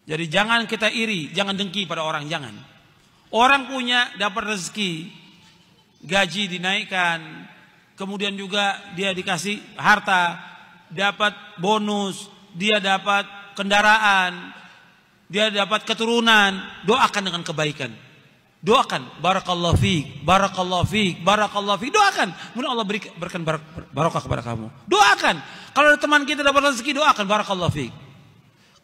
Jadi jangan kita iri, jangan dengki pada orang, jangan. Orang punya dapat rezeki, gaji dinaikkan, kemudian juga dia dikasih harta, dapat bonus, dia dapat kendaraan, dia dapat keturunan, doakan dengan kebaikan. Doakan, barakallahu fiik, barakallahu fiik, barakallahu fiik. Doakan, mudah Allah berikan barokah kepada kamu. Doakan. Kalau ada teman kita dapat rezeki, doakan barakallahu fiik.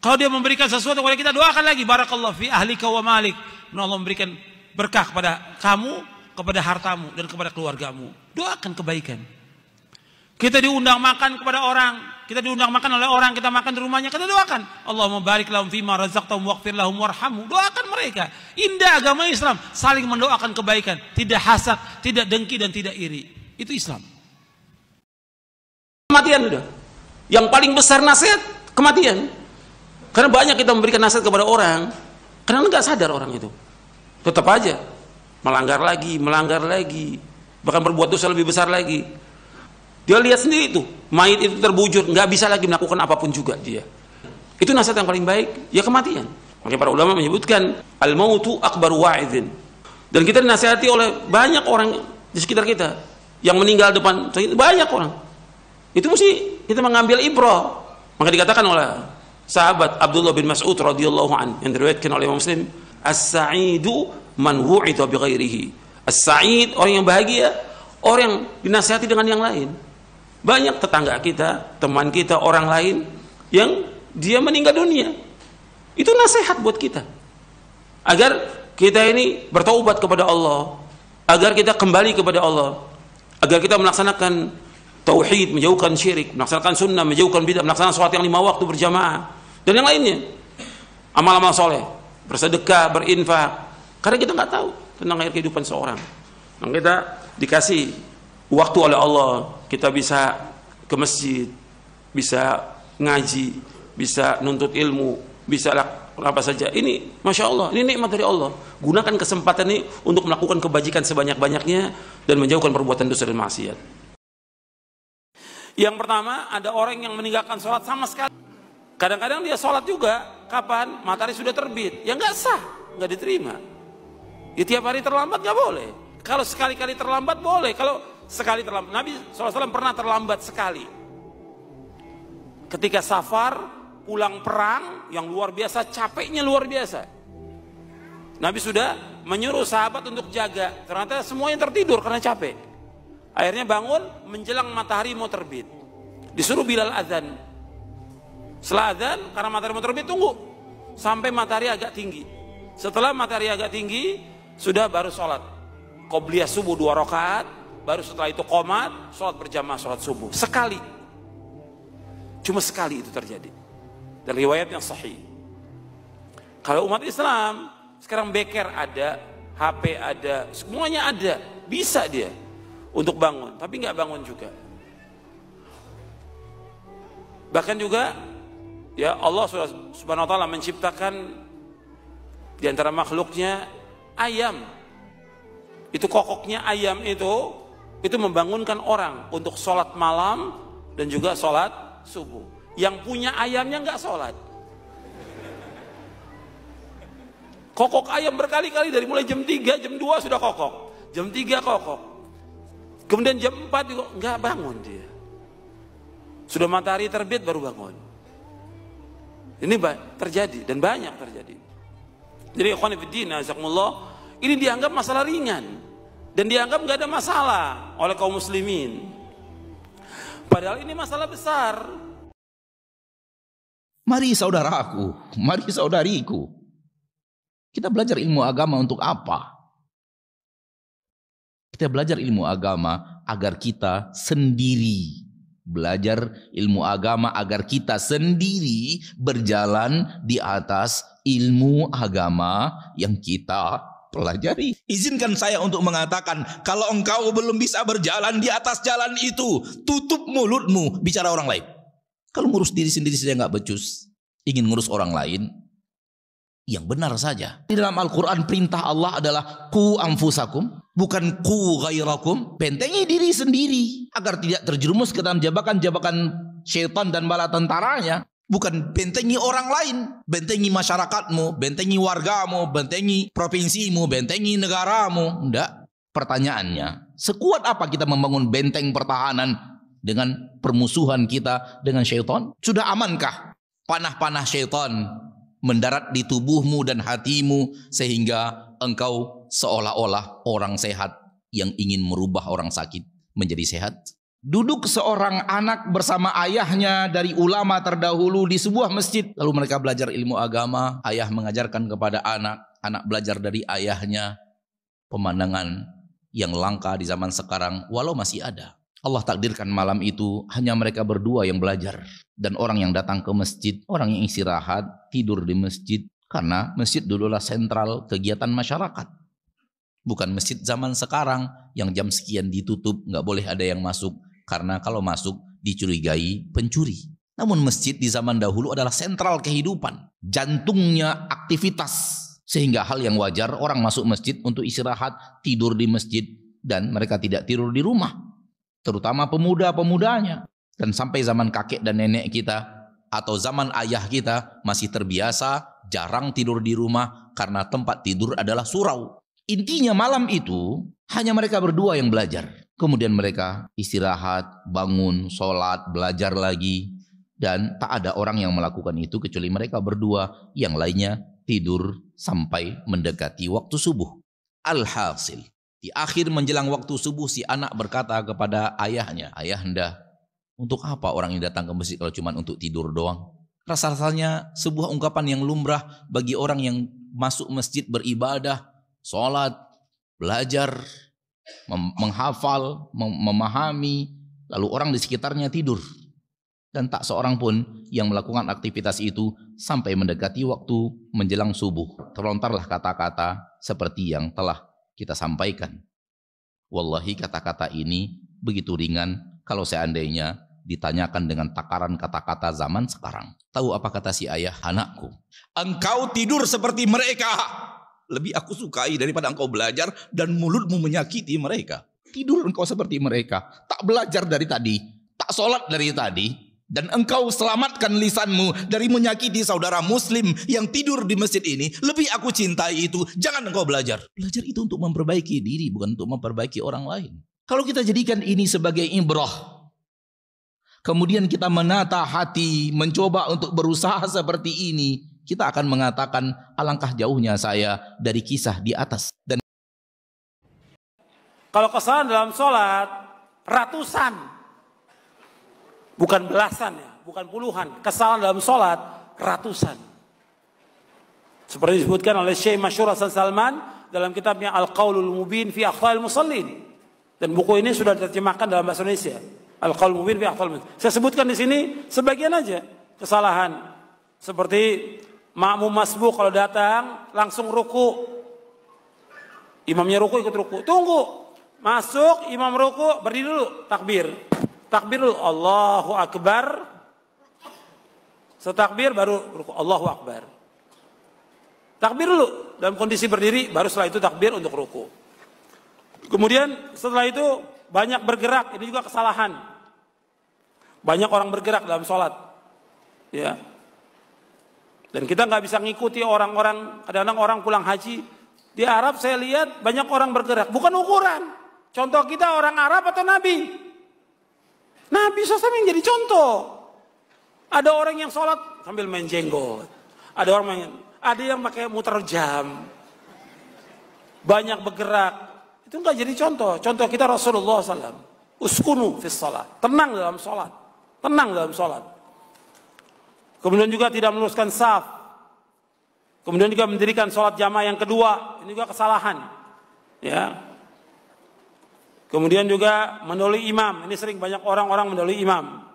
Kalau dia memberikan sesuatu kepada kita, doakan lagi barakallahu fi ahlika wa malik. Allah memberikan berkah kepada kamu, kepada hartamu dan kepada keluargamu. Doakan kebaikan. Kita diundang makan kepada orang, kita diundang makan oleh orang, kita makan di rumahnya, kita doakan. Allahumma barik lahum fima razaqtahum waghfir lahum warhamhum. Doakan mereka. Indah agama Islam, saling mendoakan kebaikan, tidak hasad, tidak dengki dan tidak iri. Itu Islam. Kematian udah. Yang paling besar nasihat kematian. Karena banyak kita memberikan nasihat kepada orang, karena nggak sadar orang itu, tetap aja melanggar lagi, bahkan berbuat dosa lebih besar lagi. Dia lihat sendiri itu, mayit itu terbujur, nggak bisa lagi melakukan apapun juga dia. Itu nasihat yang paling baik, ya kematian. Makanya para ulama menyebutkan al-mautu akbaru wa'idhin. Dan kita dinasihati oleh banyak orang di sekitar kita yang meninggal depan, banyak orang. Itu mesti kita mengambil ibrah. Maka dikatakan oleh sahabat Abdullah bin Mas'ud radhiyallahu an yang diriwayatkan oleh Imam Muslim, as-sa'idu man wu'ita bi ghairihi. As-sa'id, orang yang bahagia, orang yang dinasihati dengan yang lain. Banyak tetangga kita, teman kita, orang lain yang dia meninggal dunia. Itu nasihat buat kita. Agar kita ini bertaubat kepada Allah, agar kita kembali kepada Allah, agar kita melaksanakan tauhid, menjauhkan syirik, melaksanakan sunnah, menjauhkan bidah, melaksanakan sholat yang 5 waktu berjamaah, dan yang lainnya. Amal-amal soleh, bersedekah, berinfak. Karena kita nggak tahu tentang akhir kehidupan seorang. Maka kita dikasih waktu oleh Allah, kita bisa ke masjid, bisa ngaji, bisa nuntut ilmu, bisa apa saja. Ini Masya Allah, ini nikmat dari Allah. Gunakan kesempatan ini untuk melakukan kebajikan sebanyak-banyaknya dan menjauhkan perbuatan dosa dan maksiat. Yang pertama, ada orang yang meninggalkan sholat sama sekali. Kadang-kadang dia sholat juga, kapan? Matahari sudah terbit. Ya nggak sah, nggak diterima. Ya tiap hari terlambat nggak boleh. Kalau sekali-kali terlambat boleh. Kalau sekali terlambat, Nabi SAW pernah terlambat sekali. Ketika safar, pulang perang, yang luar biasa, capeknya luar biasa. Nabi sudah menyuruh sahabat untuk jaga. Ternyata semuanya tertidur karena capek. Akhirnya bangun menjelang matahari mau terbit. Disuruh Bilal azan. Setelah azan, karena matahari mau terbit, tunggu sampai matahari agak tinggi. Setelah matahari agak tinggi, sudah baru sholat. Qobliyah subuh 2 rakaat, baru setelah itu qomat, sholat berjamaah sholat subuh. Sekali. Cuma sekali itu terjadi. Dan riwayat yang sahih. Kalau umat Islam, sekarang beker ada, HP ada, semuanya ada. Bisa dia untuk bangun, tapi nggak bangun juga. Bahkan juga ya Allah Subhanahu wa taala menciptakan di antara makhluknya ayam. Itu kokoknya ayam itu membangunkan orang untuk sholat malam dan juga sholat subuh. Yang punya ayamnya nggak sholat. Kokok ayam berkali-kali dari mulai jam 3, jam 2 sudah kokok, jam 3 kokok. Kemudian jam 4 juga nggak bangun dia. Sudah matahari terbit baru bangun. Ini terjadi dan banyak terjadi. Jadi ikhwan fillah, jazakumullah, ini dianggap masalah ringan dan dianggap nggak ada masalah oleh kaum muslimin. Padahal ini masalah besar. Mari saudaraku, mari saudariku, kita belajar ilmu agama untuk apa? Kita belajar ilmu agama agar kita sendiri. Belajar ilmu agama agar kita sendiri berjalan di atas ilmu agama yang kita pelajari. Izinkan saya untuk mengatakan, kalau engkau belum bisa berjalan di atas jalan itu, tutup mulutmu bicara orang lain. Kalau ngurus diri sendiri saja nggak becus, ingin ngurus orang lain, yang benar saja. Di dalam Al-Quran perintah Allah adalah ku anfusakum, bukan ku ghairakum. Bentengi diri sendiri agar tidak terjerumus ke dalam jabakan-jabakan syaitan dan bala tentaranya. Bukan bentengi orang lain, bentengi masyarakatmu, bentengi wargamu, bentengi provinsimu, bentengi negaramu. Enggak. Pertanyaannya, sekuat apa kita membangun benteng pertahanan dengan permusuhan kita dengan syaitan? Sudah amankah panah-panah syaitan mendarat di tubuhmu dan hatimu sehingga engkau seolah-olah orang sehat yang ingin merubah orang sakit menjadi sehat? Duduk seorang anak bersama ayahnya dari ulama terdahulu di sebuah masjid. Lalu mereka belajar ilmu agama. Ayah mengajarkan kepada anak. Anak belajar dari ayahnya. Pemandangan yang langka di zaman sekarang walau masih ada. Allah takdirkan malam itu hanya mereka berdua yang belajar. Dan orang yang datang ke masjid, orang yang istirahat, tidur di masjid. Karena masjid dululah sentral kegiatan masyarakat. Bukan masjid zaman sekarang yang jam sekian ditutup, nggak boleh ada yang masuk. Karena kalau masuk dicurigai pencuri. Namun masjid di zaman dahulu adalah sentral kehidupan. Jantungnya aktivitas. Sehingga hal yang wajar orang masuk masjid untuk istirahat, tidur di masjid. Dan mereka tidak tidur di rumah. Terutama pemuda-pemudanya. Dan sampai zaman kakek dan nenek kita atau zaman ayah kita masih terbiasa jarang tidur di rumah karena tempat tidur adalah surau. Intinya malam itu hanya mereka berdua yang belajar. Kemudian mereka istirahat, bangun, sholat, belajar lagi. Dan tak ada orang yang melakukan itu kecuali mereka berdua. Yang lainnya tidur sampai mendekati waktu subuh. Alhasil, di akhir menjelang waktu subuh si anak berkata kepada ayahnya, "Ayahanda, untuk apa orang yang datang ke masjid kalau cuma untuk tidur doang?" Rasa-rasanya sebuah ungkapan yang lumrah bagi orang yang masuk masjid beribadah, sholat, belajar, menghafal, memahami, lalu orang di sekitarnya tidur. Dan tak seorang pun yang melakukan aktivitas itu sampai mendekati waktu menjelang subuh. Terlontarlah kata-kata seperti yang telah kita sampaikan. Wallahi kata-kata ini begitu ringan kalau seandainya ditanyakan dengan takaran kata-kata zaman sekarang. Tahu apa kata si ayah? "Anakku, engkau tidur seperti mereka. Lebih aku sukai daripada engkau belajar dan mulutmu menyakiti mereka." Tidur engkau seperti mereka. Tak belajar dari tadi. Tak sholat dari tadi. Dan engkau selamatkan lisanmu dari menyakiti saudara muslim yang tidur di masjid ini. Lebih aku cintai itu. Jangan engkau belajar. Belajar itu untuk memperbaiki diri, bukan untuk memperbaiki orang lain. Kalau kita jadikan ini sebagai ibrah, kemudian kita menata hati, mencoba untuk berusaha seperti ini, kita akan mengatakan alangkah jauhnya saya dari kisah di atas. Dan kalau kesalahan dalam sholat ratusan, bukan belasan ya, bukan puluhan. Kesalahan dalam sholat ratusan. Seperti disebutkan oleh Syekh Masyhur Hasan Salman dalam kitabnya Al-Qaulul Mubin fi Akhta'il Musallin. Dan buku ini sudah diterjemahkan dalam bahasa Indonesia. Al-Qaulul Mubin fi Akhta'il Musallin. Saya sebutkan di sini sebagian aja kesalahan. Seperti makmum masbuk kalau datang langsung ruku. Imamnya ruku ikut ruku. Tunggu. Masuk imam ruku, berdiri dulu, takbir. Takbir dulu, Allahu Akbar. Setakbir baru ruku, Allahu Akbar. Takbir dulu dalam kondisi berdiri, baru setelah itu takbir untuk ruku. Kemudian setelah itu banyak bergerak, ini juga kesalahan. Banyak orang bergerak dalam sholat. Ya. Dan kita nggak bisa ngikuti orang-orang, kadang-kadang orang pulang haji. Di Arab saya lihat banyak orang bergerak, bukan ukuran. Contoh kita orang Arab atau Nabi? Nabi SAW yang jadi contoh. Ada orang yang sholat sambil main jenggot. Ada yang pakai muter jam. Banyak bergerak. Itu nggak jadi contoh. Contoh kita Rasulullah SAW. Uskunu fis sholat. Tenang dalam sholat. Tenang dalam sholat. Kemudian juga tidak meluruskan saf. Kemudian juga mendirikan sholat jamaah yang kedua. Ini juga kesalahan. Ya. Kemudian juga mendahului imam. Ini sering banyak orang-orang mendahului imam.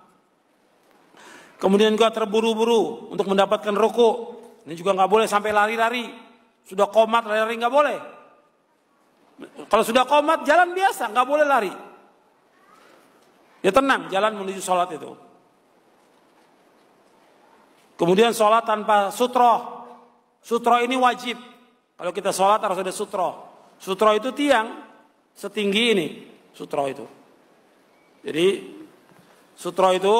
Kemudian juga terburu-buru untuk mendapatkan ruku. Ini juga nggak boleh sampai lari-lari. Sudah qomat lari-lari nggak boleh. Kalau sudah qomat jalan biasa, nggak boleh lari. Ya tenang, jalan menuju sholat itu. Kemudian sholat tanpa sutroh. Sutroh ini wajib. Kalau kita sholat harus ada sutroh. Sutroh itu tiang setinggi ini. Sutroh itu. Jadi sutroh itu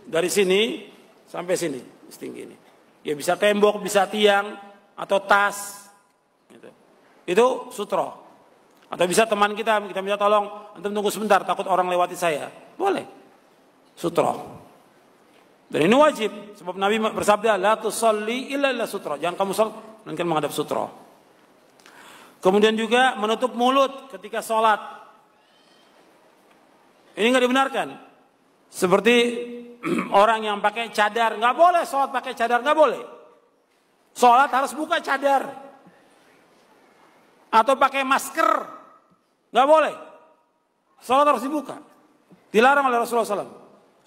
dari sini sampai sini. setinggi ini. Ya bisa tembok, bisa tiang, atau tas. Gitu. Itu sutro. Atau bisa teman kita minta tolong, antum tunggu sebentar, takut orang lewati saya. Boleh. Sutro. Dan ini wajib, sebab Nabi bersabda, la tusalli illa sutro. Jangan kamu salat melainkan menghadap sutro. Kemudian juga menutup mulut ketika sholat. Ini nggak dibenarkan. Seperti orang yang pakai cadar, nggak boleh sholat pakai cadar, nggak boleh. Sholat harus buka cadar. Atau pakai masker, nggak boleh. Sholat harus dibuka. Dilarang oleh Rasulullah SAW.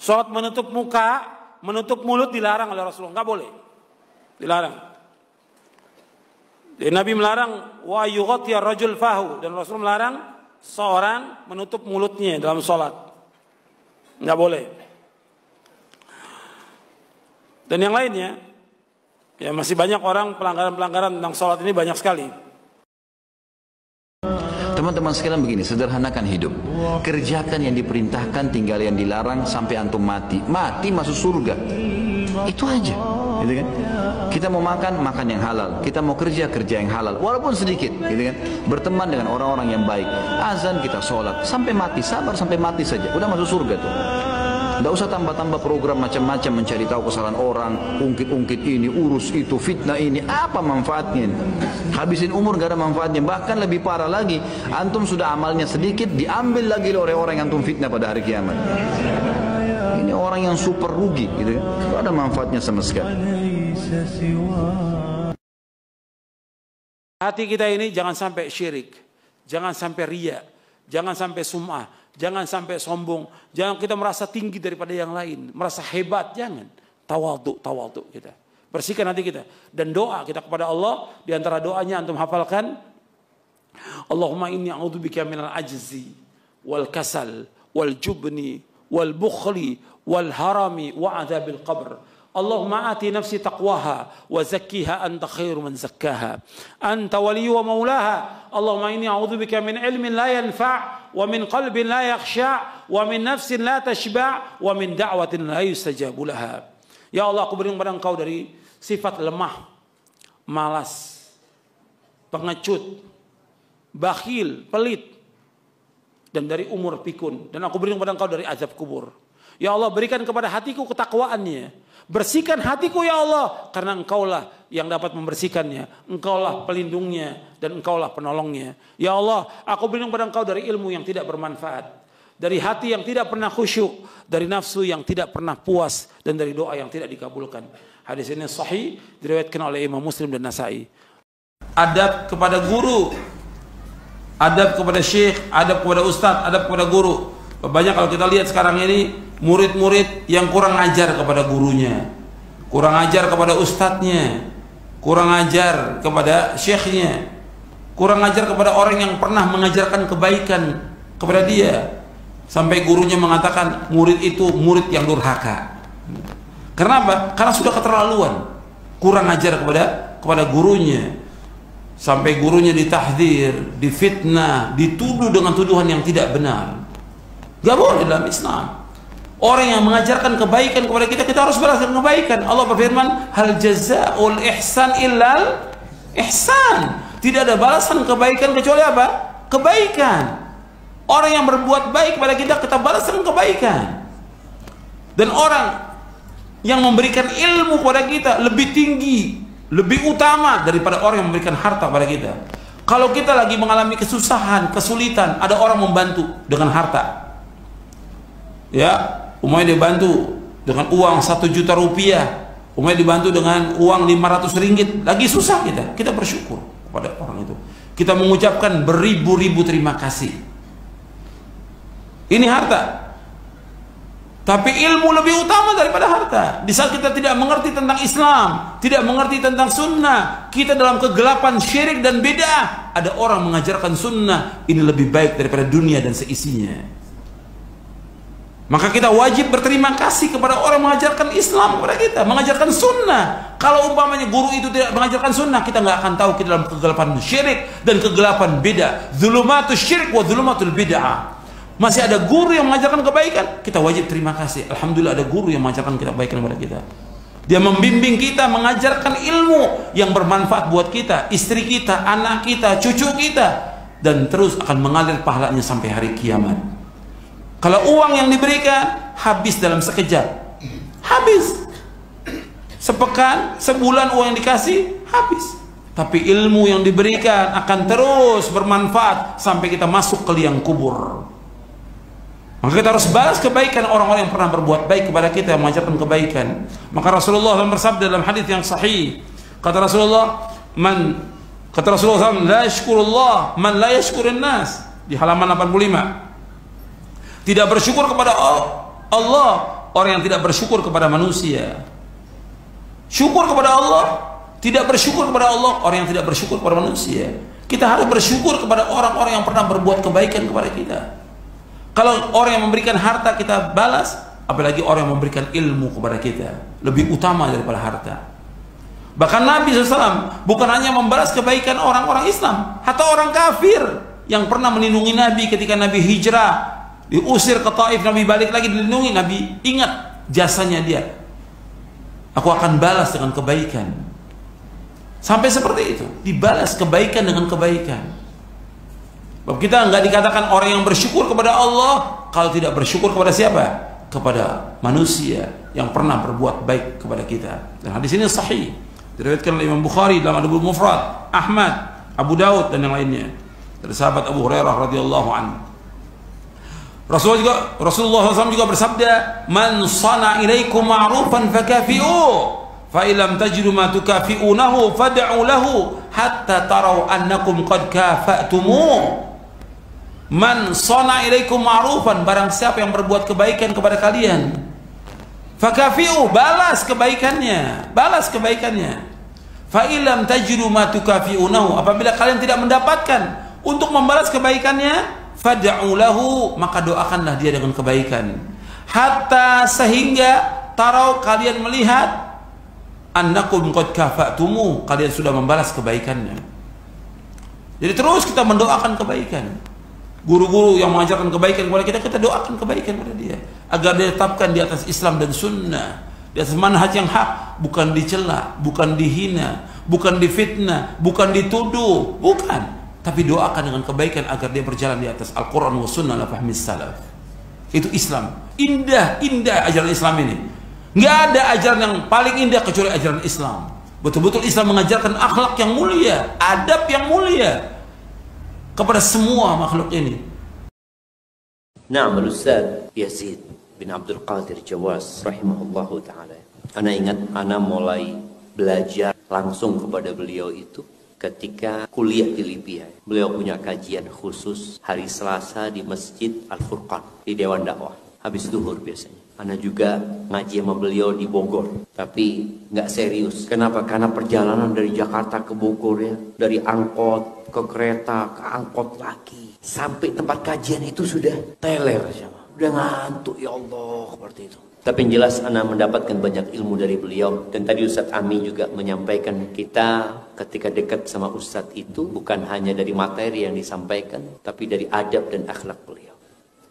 Sholat menutup muka, menutup mulut dilarang oleh Rasulullah, nggak boleh. Dilarang. Jadi Nabi melarang wa yughati ar-rajul fahu, dan Rasul melarang seorang menutup mulutnya dalam sholat. Nggak boleh. Dan yang lainnya, ya masih banyak orang pelanggaran-pelanggaran tentang sholat ini banyak sekali. Teman-teman sekalian begini, sederhanakan hidup. Kerjakan yang diperintahkan, tinggal yang dilarang sampai antum mati. Mati masuk surga. Itu aja. Gitu kan? Kita mau makan, makan yang halal. Kita mau kerja, kerja yang halal. Walaupun sedikit, gitu kan? Berteman dengan orang-orang yang baik. Azan kita sholat sampai mati, sabar sampai mati saja. Udah masuk surga tuh. Tidak usah tambah-tambah program macam-macam mencari tahu kesalahan orang, ungkit-ungkit ini, urus itu, fitnah ini, apa manfaatnya? Habisin umur gak ada manfaatnya. Bahkan lebih parah lagi, antum sudah amalnya sedikit, diambil lagi oleh orang yang antum fitnah pada hari kiamat. Ini orang yang super rugi, gitu kan? Gak ada manfaatnya sama sekali. Hati kita ini jangan sampai syirik, jangan sampai riya, jangan sampai sum'ah, jangan sampai sombong, jangan kita merasa tinggi daripada yang lain, merasa hebat, jangan. Tawadhu kita. Bersihkan hati kita. Dan doa kita kepada Allah, di antara doanya antum hafalkan, Allahumma inni a'udzubika minal ajzi wal kasal wal jubni wal bukhli wal harami wa adzabil qabr. Allahumma ati nafsi taqwaha wa zakkiha anta khairu man zakkaha anta waliyyu wa maulaha. Allahumma inni a'udzubika min ilmin la yanfa' wa min qalbin la yakhsha' wa min nafsin la tashba' wa min da'watin la yustajabu laha. Ya Allah, aku berlindung pada Engkau dari sifat lemah, malas, pengecut, bakhil, pelit, dan dari umur pikun. Dan aku berlindung pada Engkau dari azab kubur. Ya Allah, berikan kepada hatiku ketakwaannya. Bersihkan hatiku ya Allah, karena Engkaulah yang dapat membersihkannya. Engkaulah pelindungnya dan Engkaulah penolongnya. Ya Allah, aku berlindung pada Engkau dari ilmu yang tidak bermanfaat, dari hati yang tidak pernah khusyuk, dari nafsu yang tidak pernah puas, dan dari doa yang tidak dikabulkan. Hadis ini sahih, diriwayatkan oleh Imam Muslim dan Nasai. Adab kepada guru, adab kepada syekh, adab kepada ustadz, adab kepada guru. Banyak kalau kita lihat sekarang ini murid-murid yang kurang ajar kepada gurunya, kurang ajar kepada ustadznya, kurang ajar kepada syekhnya, kurang ajar kepada orang yang pernah mengajarkan kebaikan kepada dia, sampai gurunya mengatakan murid itu murid yang durhaka. Kenapa? Karena sudah keterlaluan, kurang ajar kepada gurunya, sampai gurunya ditahdir, difitnah, dituduh dengan tuduhan yang tidak benar. Gak boleh dalam Islam. Orang yang mengajarkan kebaikan kepada kita, kita harus balas dengan kebaikan. Allah berfirman, hal jazaa'ul ihsan illal ihsan. Tidak ada balasan kebaikan kecuali apa? Kebaikan. Orang yang berbuat baik kepada kita, kita balas dengan kebaikan. Dan orang yang memberikan ilmu kepada kita lebih tinggi, lebih utama daripada orang yang memberikan harta kepada kita. Kalau kita lagi mengalami kesusahan, kesulitan, ada orang membantu dengan harta. Ya, umpamanya dibantu dengan uang 1 juta rupiah, umpamanya dibantu dengan uang 500 ringgit, lagi susah kita bersyukur kepada orang itu. Kita mengucapkan beribu-ribu terima kasih. Ini harta. Tapi ilmu lebih utama daripada harta. Di saat kita tidak mengerti tentang Islam, tidak mengerti tentang sunnah, kita dalam kegelapan syirik dan bid'ah, ada orang mengajarkan sunnah, ini lebih baik daripada dunia dan seisinya. Maka kita wajib berterima kasih kepada orang mengajarkan Islam kepada kita, mengajarkan sunnah. Kalau umpamanya guru itu tidak mengajarkan sunnah, kita nggak akan tahu kita dalam kegelapan syirik dan kegelapan bid'ah. Dzulumatus syirik wa dzulumatul bid'ah. Masih ada guru yang mengajarkan kebaikan, kita wajib terima kasih. Alhamdulillah ada guru yang mengajarkan kita kebaikan kepada kita. Dia membimbing kita, mengajarkan ilmu yang bermanfaat buat kita, istri kita, anak kita, cucu kita, dan terus akan mengalir pahalanya sampai hari kiamat. Kalau uang yang diberikan habis dalam sekejap, habis. Sepekan, sebulan uang yang dikasih habis. Tapi ilmu yang diberikan akan terus bermanfaat sampai kita masuk ke liang kubur. Maka kita harus balas kebaikan orang-orang yang pernah berbuat baik kepada kita, yang mengajarkan kebaikan. Maka Rasulullah SAW bersabda dalam hadis yang sahih, kata Rasulullah SAW, la yashkurullah man la yashkurin nas, di halaman 85. Tidak bersyukur kepada Allah orang yang tidak bersyukur kepada manusia. Syukur kepada Allah, tidak bersyukur kepada Allah orang yang tidak bersyukur kepada manusia. Kita harus bersyukur kepada orang-orang yang pernah berbuat kebaikan kepada kita. Kalau orang yang memberikan harta kita balas, apalagi orang yang memberikan ilmu kepada kita, lebih utama daripada harta. Bahkan Nabi SAW bukan hanya membalas kebaikan orang-orang Islam, hatta orang kafir yang pernah melindungi Nabi ketika Nabi hijrah, diusir ke Taif, Nabi balik lagi dilindungi. Nabi ingat jasanya dia, aku akan balas dengan kebaikan. Sampai seperti itu, dibalas kebaikan dengan kebaikan. Sebab kita nggak dikatakan orang yang bersyukur kepada Allah kalau tidak bersyukur kepada siapa? Kepada manusia yang pernah berbuat baik kepada kita. Dan hadis ini sahih, diriwayatkan oleh Imam Bukhari dalam Adabul Mufrad, Ahmad, Abu Daud dan yang lainnya dari sahabat Abu Hurairah radhiyallahu anhu. Rasulullah SAW juga bersabda, man sana ilaikum ma'rufan fakafi'u, fa illam tajidu ma tukafi'unahu fad'u lahu hatta tarau annakum qad kafa'tumu. Man sana ilaikum ma'rufan, barang siapa yang berbuat kebaikan kepada kalian, fakafi'u, balas kebaikannya, balas kebaikannya. Fa illam tajidu ma tukafi'unahu, apabila kalian tidak mendapatkan untuk membalas kebaikannya, fad'u lahu, maka doakanlah dia dengan kebaikan. Hatta, sehingga tarau, kalian melihat, annakum qad kafa'tumu, kalian sudah membalas kebaikannya. Jadi terus kita mendoakan kebaikan. Guru-guru yang mengajarkan kebaikan kepada kita, kita doakan kebaikan kepada dia agar dia tetapkan di atas Islam dan Sunnah, di atas manhaj yang hak, bukan dicela, bukan dihina, bukan difitnah, bukan dituduh, bukan. Tapi doakan dengan kebaikan agar dia berjalan di atas Al-Quran wa Sunnah la fahmi salaf. Itu Islam. Indah, indah ajaran Islam ini. Nggak ada ajaran yang paling indah kecuali ajaran Islam. Betul-betul Islam mengajarkan akhlak yang mulia, adab yang mulia kepada semua makhluk ini. Na'am, Ustaz Yazid bin Abdul Qadir Jawas rahimahullahu ta'ala. Ana ingat ana mulai belajar langsung kepada beliau itu ketika kuliah di Libya. Beliau punya kajian khusus hari Selasa di Masjid Al-Furqan di Dewan Dakwah, habis zuhur biasanya. Ana juga ngaji sama beliau di Bogor, tapi nggak serius. Kenapa? Karena perjalanan dari Jakarta ke Bogor ya, dari angkot ke kereta, ke angkot lagi, sampai tempat kajian itu sudah teler, udah ngantuk, ya Allah, seperti itu. Tapi yang jelas ana mendapatkan banyak ilmu dari beliau. Dan tadi Ustadz Ami juga menyampaikan, kita ketika dekat sama Ustadz itu bukan hanya dari materi yang disampaikan, tapi dari adab dan akhlak beliau.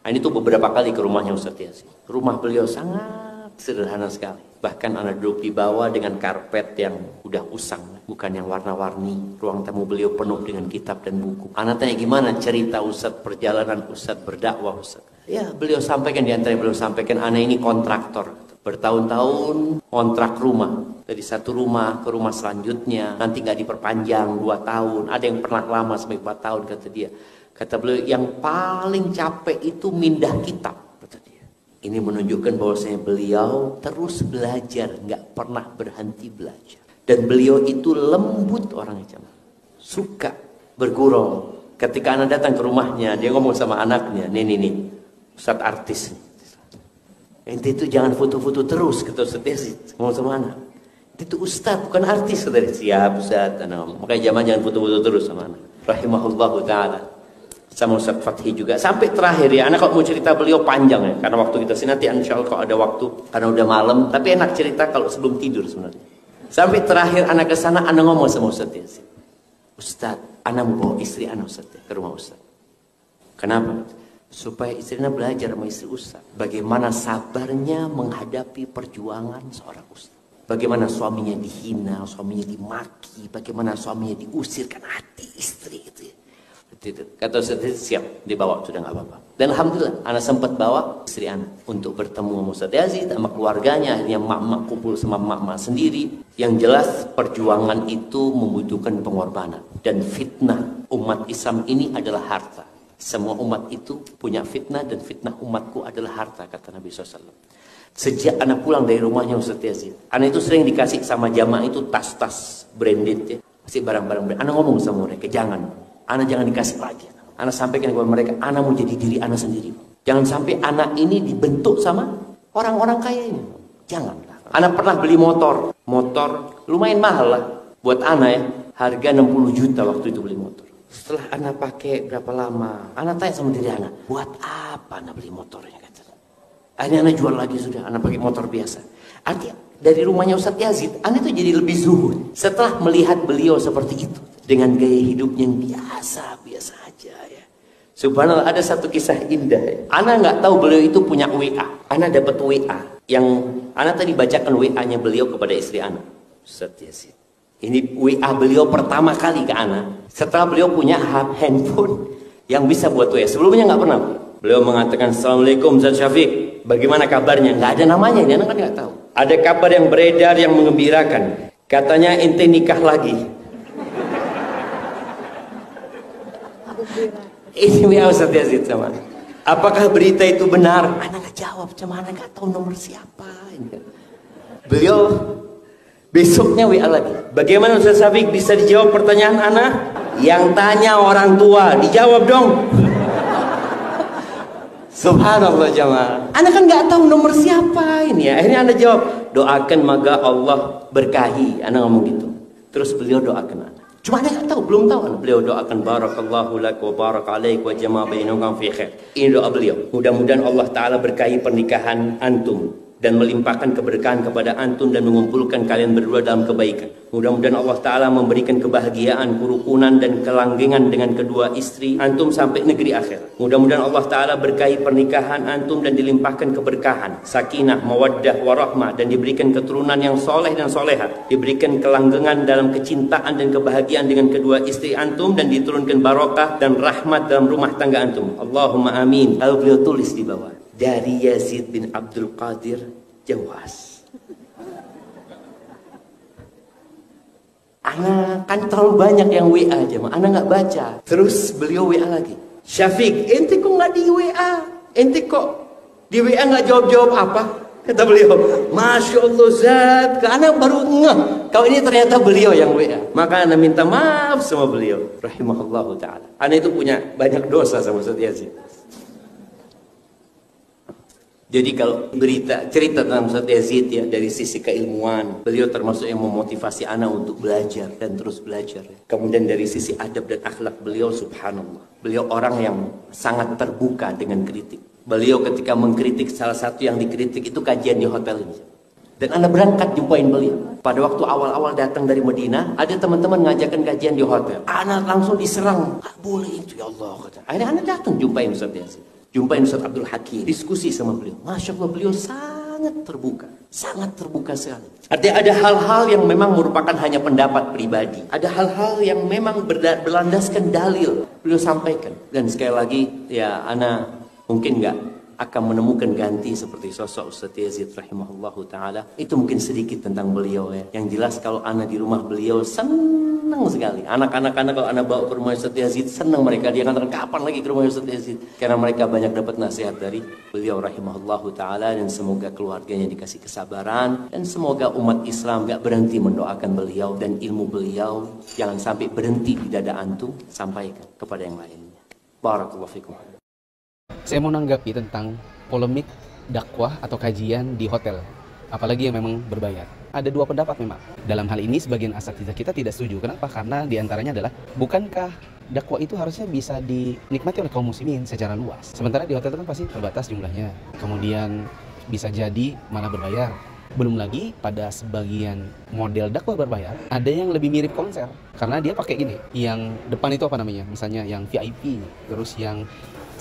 Nah, ini tuh beberapa kali ke rumahnya Ustadz Yasin. Rumah beliau sangat sederhana sekali. Bahkan anak duduk di bawah dengan karpet yang udah usang, bukan yang warna-warni. Ruang tamu beliau penuh dengan kitab dan buku. Anak tanya, gimana cerita Ustadz perjalanan Ustadz berdakwah Ustadz? Ya, beliau sampaikan, di antara beliau sampaikan, anak ini kontraktor. Bertahun-tahun kontrak rumah. Dari satu rumah ke rumah selanjutnya, nanti nggak diperpanjang 2 tahun. Ada yang pernah lama sampai 4 tahun, kata dia. Kata beliau, yang paling capek itu mindah kitab, kata dia. Ini menunjukkan bahwasanya beliau terus belajar, nggak pernah berhenti belajar. Dan beliau itu lembut orangnya, suka bergurau. Ketika anak datang ke rumahnya, dia ngomong sama anaknya, nih, Ustadz artis nih. Ente itu jangan foto-foto terus, kata Ustadz, ngomong sama anak. Itu Ustadz, bukan artis, kata dia. Siap Ustadz, makanya jangan foto-foto terus sama anak. Rahimahullahu ta'ala. Sama Ustadz Fathi juga sampai terakhir ya. Anak kalau mau cerita beliau panjang ya, karena waktu kita sini nanti insya Allah kalau ada waktu, karena udah malam. Tapi enak cerita kalau sebelum tidur sebenarnya. Sampai terakhir anak ke sana, anak ngomong sama Ustadz Yasin, Ustadz, anak mau bawa istri anak Ustadz ke rumah Ustadz. Kenapa? Supaya istrinya belajar sama istri Ustadz bagaimana sabarnya menghadapi perjuangan seorang Ustadz, Bagaimana suaminya dihina, suaminya dimaki, bagaimana suaminya diusir, kan hati istri itu ya. Kata Ustaz siap dibawa, sudah nggak apa-apa. Dan alhamdulillah anak sempat bawa istri anak untuk bertemu sama Ustaz Yazid sama keluarganya. Akhirnya mak-mak kumpul sama mak-mak sendiri. Yang jelas perjuangan itu membutuhkan pengorbanan. Dan fitnah umat Islam ini adalah harta. Semua umat itu punya fitnah, dan fitnah umatku adalah harta, kata Nabi SAW. Sejak anak pulang dari rumahnya Ustaz Yazid, anak itu sering dikasih sama jamaah itu tas-tas branded ya, kasih barang-barang branded. Anak ngomong sama mereka, jangan, anak jangan dikasih lagi. Anak sampaikan kepada mereka, anak mau jadi diri anak sendiri. Jangan sampai anak ini dibentuk sama orang-orang kaya ini. Janganlah. Anak pernah beli motor lumayan mahal lah buat anak ya, harga 60 juta waktu itu beli motor. Setelah anak pakai berapa lama, anak tanya sama diri anak, buat apa anak beli motornya? Akhirnya anak jual lagi, sudah anak pakai motor biasa. Artinya dari rumahnya Ustaz Yazid, anak itu jadi lebih zuhud setelah melihat beliau seperti itu dengan gaya hidupnya yang biasa aja ya. Subhanallah, ada satu kisah indah ya. Anak nggak tahu beliau itu punya WA. Anak dapat WA yang anak tadi bacakan WA-nya beliau kepada istri anak, Ustaz Yazid. Ini WA beliau pertama kali ke anak setelah beliau punya handphone yang bisa buat WA. Sebelumnya nggak pernah. Beliau mengatakan, Assalamualaikum Ustaz Syafiq, bagaimana kabarnya? Nggak ada namanya, ini anak kan nggak tahu. Ada kabar yang beredar yang mengembirakan, katanya ente nikah lagi. Ini WA Ustaz Yazid sama. Apakah berita itu benar? Anak nggak jawab, cuma anak nggak tahu nomor siapa. Beliau besoknya WA lagi. Bagaimana Ustaz Syafiq, bisa dijawab pertanyaan anak? Yang tanya orang tua, dijawab dong. Subhanallah jamaah. Anak kan nggak tahu nomor siapa ini ya. Akhirnya anak jawab, doakan maka Allah berkahi. Anak ngomong gitu. Terus beliau doakan anak. Cuma anak nggak tahu, belum tahu anak. Beliau doakan barakallahu lak wa barak alaik wa jama'a bainakum fi khair. Ini doa beliau. Mudah-mudahan Allah Taala berkahi pernikahan antum dan melimpahkan keberkahan kepada antum dan mengumpulkan kalian berdua dalam kebaikan. Mudah-mudahan Allah Ta'ala memberikan kebahagiaan, kerukunan dan kelanggengan dengan kedua istri antum sampai negeri akhir. Mudah-mudahan Allah Ta'ala berkahi pernikahan antum dan dilimpahkan keberkahan, sakinah, mawaddah, warahmah, dan diberikan keturunan yang soleh dan solehat. Diberikan kelanggengan dalam kecintaan dan kebahagiaan dengan kedua istri antum dan diturunkan barokah dan rahmat dalam rumah tangga antum. Allahumma amin. Lalu beliau tulis di bawah, dari Yazid bin Abdul Qadir Jawas. Anak kan terlalu banyak yang WA aja, anak nggak baca. Terus beliau WA lagi, Syafiq, ente kok nggak di WA? Ente kok di WA nggak jawab-jawab apa? Kata beliau, Masya Allah Zat, anak baru ngeh kalau ini ternyata beliau yang WA. Maka anak minta maaf sama beliau, rahimahullahu ta'ala. Anak itu punya banyak dosa sama Ustaz Yazid. Jadi kalau cerita tentang Ustaz Yazid ya, dari sisi keilmuan, beliau termasuk yang memotivasi anak untuk belajar dan terus belajar. Kemudian dari sisi adab dan akhlak beliau, subhanallah, beliau orang yang sangat terbuka dengan kritik. Beliau ketika mengkritik, salah satu yang dikritik itu kajian di hotel ini. Dan anak berangkat jumpain beliau. Pada waktu awal-awal datang dari Madinah, ada teman-teman ngajakan kajian di hotel. Anak langsung diserang, "Ah, boleh itu ya Allah," kata. Akhirnya anak datang jumpain Ustaz Yazid. Jumpain Ustaz Abdul Hakim, diskusi sama beliau. Masya Allah, beliau sangat terbuka sekali. Artinya ada hal-hal yang memang merupakan hanya pendapat pribadi. Ada hal-hal yang memang berlandaskan dalil, beliau sampaikan. Dan sekali lagi, ya anak mungkin nggak akan menemukan ganti seperti sosok Ustaz Yazid rahimahullahu ta'ala. Itu mungkin sedikit tentang beliau ya. Yang jelas kalau anak di rumah beliau senang sekali. Anak-anak kalau anak bawa ke rumah Ustaz Yazid, senang mereka. Dia akan kapan lagi ke rumah Ustaz Yazid. Karena mereka banyak dapat nasihat dari beliau rahimahullahu ta'ala. Dan semoga keluarganya dikasih kesabaran. Dan semoga umat Islam gak berhenti mendoakan beliau. Dan ilmu beliau jangan sampai berhenti di dada antum. Sampaikan kepada yang lainnya. Barakallahu fikum. Saya mau nanggapi tentang polemik dakwah atau kajian di hotel, apalagi yang memang berbayar. Ada dua pendapat memang. Dalam hal ini sebagian asatidzah kita tidak setuju. Kenapa? Karena diantaranya adalah, bukankah dakwah itu harusnya bisa dinikmati oleh kaum muslimin secara luas? Sementara di hotel itu kan pasti terbatas jumlahnya. Kemudian bisa jadi malah berbayar. Belum lagi pada sebagian model dakwah berbayar, ada yang lebih mirip konser. Karena dia pakai gini, yang depan itu apa namanya? Misalnya yang VIP, terus yang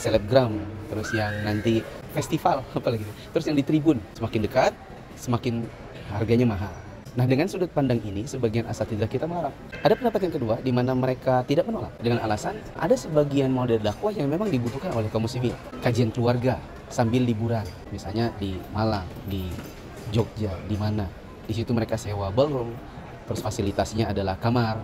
selebgram, terus yang nanti festival, apalagi. Terus yang di tribun, semakin dekat, semakin harganya mahal. Nah, dengan sudut pandang ini, sebagian asatidzah kita melarang. Ada pendapat yang kedua, di mana mereka tidak menolak. Dengan alasan, ada sebagian model dakwah yang memang dibutuhkan oleh kaum muslimin. Kajian keluarga, sambil liburan. Misalnya di Malang, di Jogja, di mana. Di situ mereka sewa ballroom, terus fasilitasnya adalah kamar,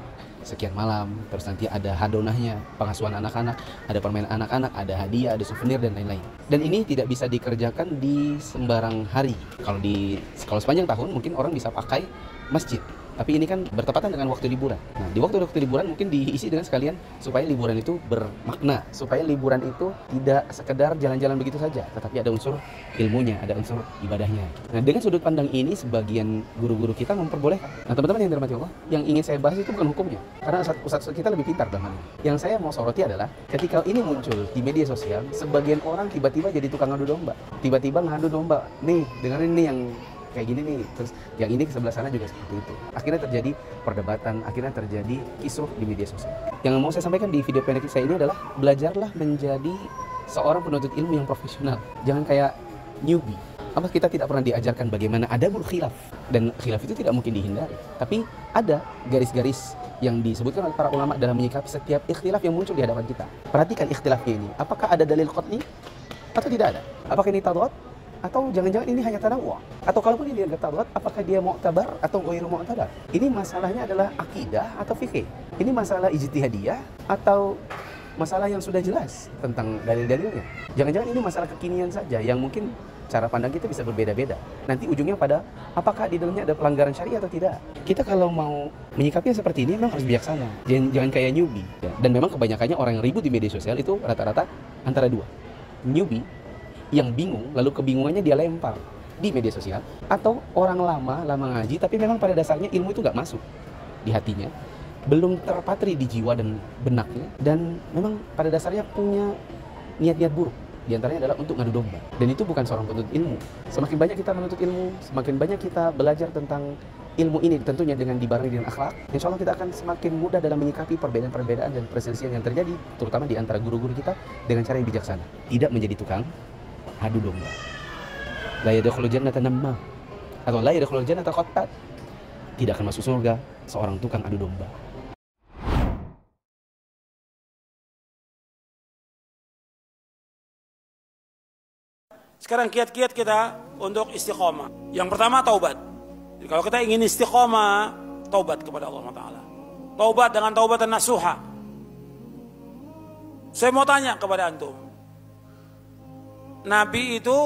sekian malam, terus nanti ada hadonahnya, pengasuhan anak-anak, ada permainan anak-anak, ada hadiah, ada souvenir dan lain-lain. Dan ini tidak bisa dikerjakan di sembarang hari. Kalau sepanjang tahun mungkin orang bisa pakai masjid. Tapi ini kan bertepatan dengan waktu liburan. Nah, di waktu liburan mungkin diisi dengan sekalian supaya liburan itu bermakna, supaya liburan itu tidak sekedar jalan-jalan begitu saja, tetapi ada unsur ilmunya, ada unsur ibadahnya. Nah, dengan sudut pandang ini sebagian guru-guru kita memperbolehkan. Nah, teman-teman yang dirahmati Allah, yang ingin saya bahas itu bukan hukumnya, karena ustaz kita lebih pintar dalam hal ini. Yang saya mau soroti adalah ketika ini muncul di media sosial, sebagian orang tiba-tiba jadi tukang ngadu domba. Tiba-tiba ngadu domba. Nih, dengerin nih yang kayak gini nih, terus yang ini ke sebelah sana juga seperti itu. Akhirnya terjadi perdebatan, akhirnya terjadi kisruh di media sosial. Yang mau saya sampaikan di video pendek saya ini adalah belajarlah menjadi seorang penuntut ilmu yang profesional. Jangan kayak newbie. Apa kita tidak pernah diajarkan bagaimana adabul khilaf, dan khilaf itu tidak mungkin dihindari. Tapi ada garis-garis yang disebutkan oleh para ulama dalam menyikapi setiap ikhtilaf yang muncul di hadapan kita. Perhatikan ikhtilafnya ini. Apakah ada dalil qat'i atau tidak ada? Apakah ini tadad? Atau jangan-jangan ini hanya tanawwu'? Atau kalaupun ini dianggap tadad, apakah dia mu'tabar atau ghairu mu'tabar? Ini masalahnya adalah akidah atau fikih? Ini masalah ijtihadiyah atau masalah yang sudah jelas tentang dalil-dalilnya? Jangan-jangan ini masalah kekinian saja yang mungkin cara pandang kita bisa berbeda-beda. Nanti ujungnya pada apakah di dalamnya ada pelanggaran syariah atau tidak? Kita kalau mau menyikapinya seperti ini memang harus bijaksana. Jangan kayak newbie. Dan memang kebanyakannya orang yang ribut di media sosial itu rata-rata antara dua. Newbie yang bingung, lalu kebingungannya dia lempar di media sosial, atau orang lama ngaji, tapi memang pada dasarnya ilmu itu nggak masuk di hatinya, belum terpatri di jiwa dan benaknya, dan memang pada dasarnya punya niat-niat buruk. Di antaranya adalah untuk ngadu domba. Dan itu bukan seorang penuntut ilmu. Semakin banyak kita menuntut ilmu, semakin banyak kita belajar tentang ilmu ini, tentunya dengan dibarengi dengan akhlak, insya Allah kita akan semakin mudah dalam menyikapi perbedaan-perbedaan dan perselisihan yang terjadi, terutama di antara guru-guru kita, dengan cara yang bijaksana. Tidak menjadi tukang adu domba. La yadkhulul jannata namma, atau la yadkhulul jannata qattat. Tidak akan masuk surga seorang tukang adu domba. Sekarang kiat-kiat kita untuk istiqomah. Yang pertama, taubat. Jadi kalau kita ingin istiqomah, taubat kepada Allah Ta'ala. Taubat dengan taubatan nasuha. Saya mau tanya kepada antum, Nabi itu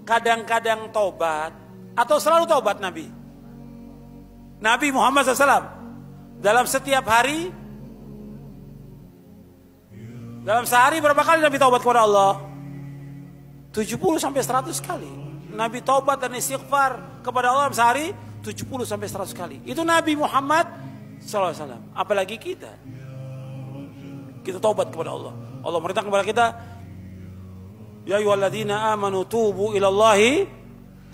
kadang-kadang taubat atau selalu taubat Nabi? Nabi Muhammad SAW dalam setiap hari, dalam sehari berapa kali Nabi taubat kepada Allah? 70 sampai 100 kali. Nabi taubat dan istighfar kepada Allah dalam sehari 70 sampai 100 kali. Itu Nabi Muhammad SAW. Apalagi kita. Kita taubat kepada Allah. Allah merintahkan kepada kita, ya ayyuhalladzina amanu tubu ilallahi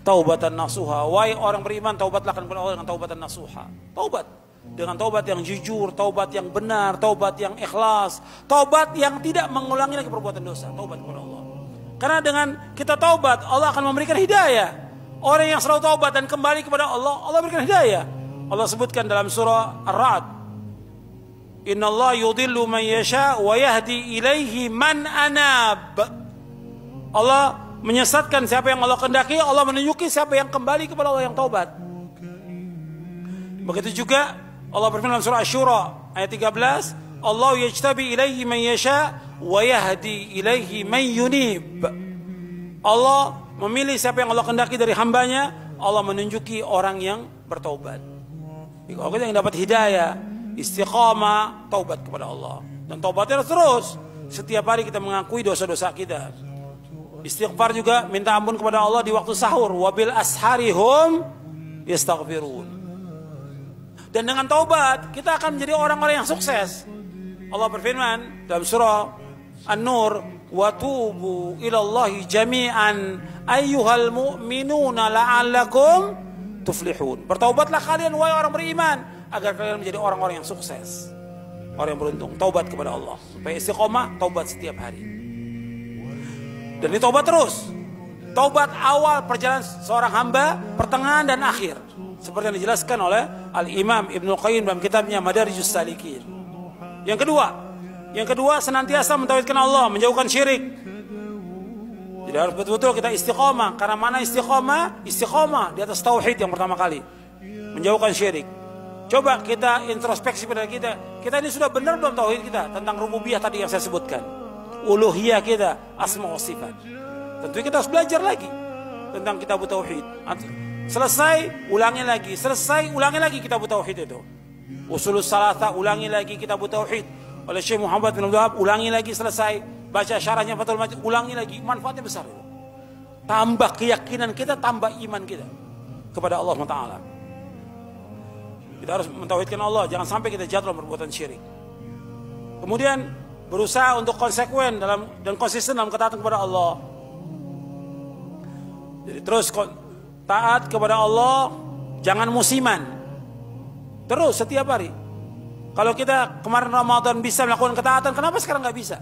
taubatan nasuha. Wahai orang beriman, taubatlah kepada Allah dengan taubatan nasuha. Taubat dengan taubat yang jujur, taubat yang benar, taubat yang ikhlas, taubat yang tidak mengulangi lagi perbuatan dosa. Taubat kepada Allah. Karena dengan kita taubat, Allah akan memberikan hidayah. Orang yang selalu taubat dan kembali kepada Allah, Allah berikan hidayah. Allah sebutkan dalam surah Ar-Ra'd, innallaha yudhillu man yasha wa yahdi ilaihi man anab. Allah menyesatkan siapa yang Allah kehendaki, Allah menunjuki siapa yang kembali kepada Allah, yang taubat. Begitu juga Allah berfirman dalam surah Asy-Syura ayat 13, Allah yajtabi ilaihi man yasha wa yahdi ilaihi man yunib. Allah memilih siapa yang Allah kehendaki dari hambanya, Allah menunjuki orang yang bertaubat. Kalau kita yang dapat hidayah, istiqamah, taubat kepada Allah. Dan taubatnya terus. Setiap hari kita mengakui dosa-dosa kita. Istighfar juga, minta ampun kepada Allah di waktu sahur. Wabil asharihum yastaghfirun. Dan dengan taubat kita akan menjadi orang-orang yang sukses. Allah berfirman dalam surah An-Nur, wa tubu ilallahi jami'an ayyuhal mu'minuna la'allakum tuflihun. Bertaubatlah kalian wahai orang beriman agar kalian menjadi orang-orang yang sukses, orang yang beruntung. Taubat kepada Allah supaya istiqomah, taubat setiap hari. Dan ini taubat terus. Taubat awal perjalanan seorang hamba, pertengahan dan akhir. Seperti yang dijelaskan oleh Al-Imam Ibnu Qayyim dalam kitabnya Madarijus Salikin. Yang kedua senantiasa mentauhidkan Allah, menjauhkan syirik. Jadi harus betul-betul kita istiqomah. Karena mana istiqomah? Istiqomah di atas tauhid yang pertama kali. Menjauhkan syirik. Coba kita introspeksi pada kita. Kita ini sudah benar belum tauhid kita tentang rububiyah tadi yang saya sebutkan. Uluhiyah kita, asma wa sifat. Tentunya kita harus belajar lagi tentang kitab tauhid. Selesai, ulangi lagi. Selesai, ulangi lagi kitab tauhid itu. Usulus Salatah, ulangi lagi kitab tauhid. Oleh Syekh Muhammad bin Abdul Wahab, ulangi lagi selesai. Baca syarahnya Fathul Majid, ulangi lagi. Manfaatnya besar itu. Tambah keyakinan kita, tambah iman kita kepada Allah Taala. Kita harus mentauhidkan Allah. Jangan sampai kita jatuh dalam perbuatan syirik. Kemudian berusaha untuk konsekuen dan konsisten dalam ketaatan kepada Allah. Jadi terus taat kepada Allah, jangan musiman. Terus setiap hari. Kalau kita kemarin Ramadan bisa melakukan ketaatan, kenapa sekarang nggak bisa?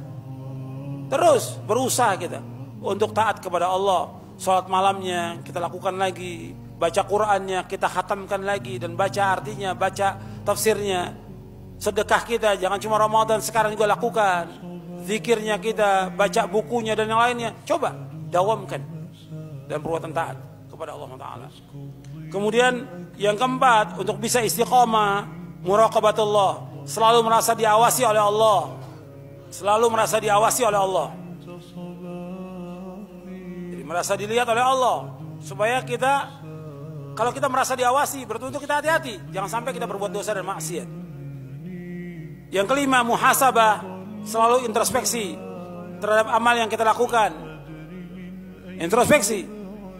Terus berusaha kita untuk taat kepada Allah. Salat malamnya kita lakukan lagi, baca Qur'annya kita khatamkan lagi dan baca artinya, baca tafsirnya. Sedekah kita jangan cuma Ramadan, sekarang juga lakukan. Zikirnya kita, baca bukunya dan yang lainnya. Coba dawamkan dan perbuatan taat kepada Allah Taala. Kemudian yang keempat, untuk bisa istiqomah, muraqabatullah, selalu merasa diawasi oleh Allah. Selalu merasa diawasi oleh Allah. Jadi merasa dilihat oleh Allah, supaya kita, kalau kita merasa diawasi, berarti untuk kita hati-hati, jangan sampai kita berbuat dosa dan maksiat. Yang kelima, muhasabah, selalu introspeksi terhadap amal yang kita lakukan. Introspeksi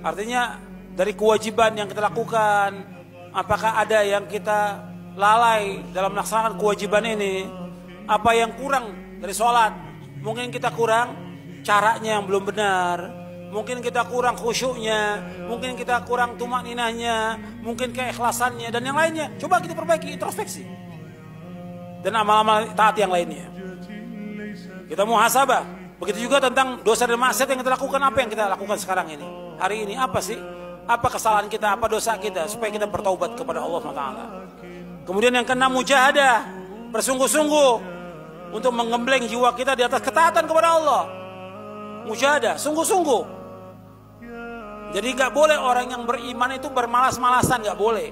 artinya dari kewajiban yang kita lakukan, apakah ada yang kita lalai dalam melaksanakan kewajiban ini? Apa yang kurang dari sholat? Mungkin kita kurang caranya yang belum benar, mungkin kita kurang khusyuknya, mungkin kita kurang tumakninahnya, mungkin keikhlasannya dan yang lainnya. Coba kita perbaiki, introspeksi. Dan amal-amal taat yang lainnya. Kita muhasabah. Begitu juga tentang dosa dan maksiat yang kita lakukan. Apa yang kita lakukan sekarang ini? Hari ini apa sih? Apa kesalahan kita? Apa dosa kita? Supaya kita bertaubat kepada Allah Taala. Kemudian yang keenam, mujahadah. Bersungguh-sungguh untuk menggembleng jiwa kita di atas ketaatan kepada Allah. Mujahadah, sungguh-sungguh. Jadi gak boleh orang yang beriman itu bermalas-malasan, gak boleh.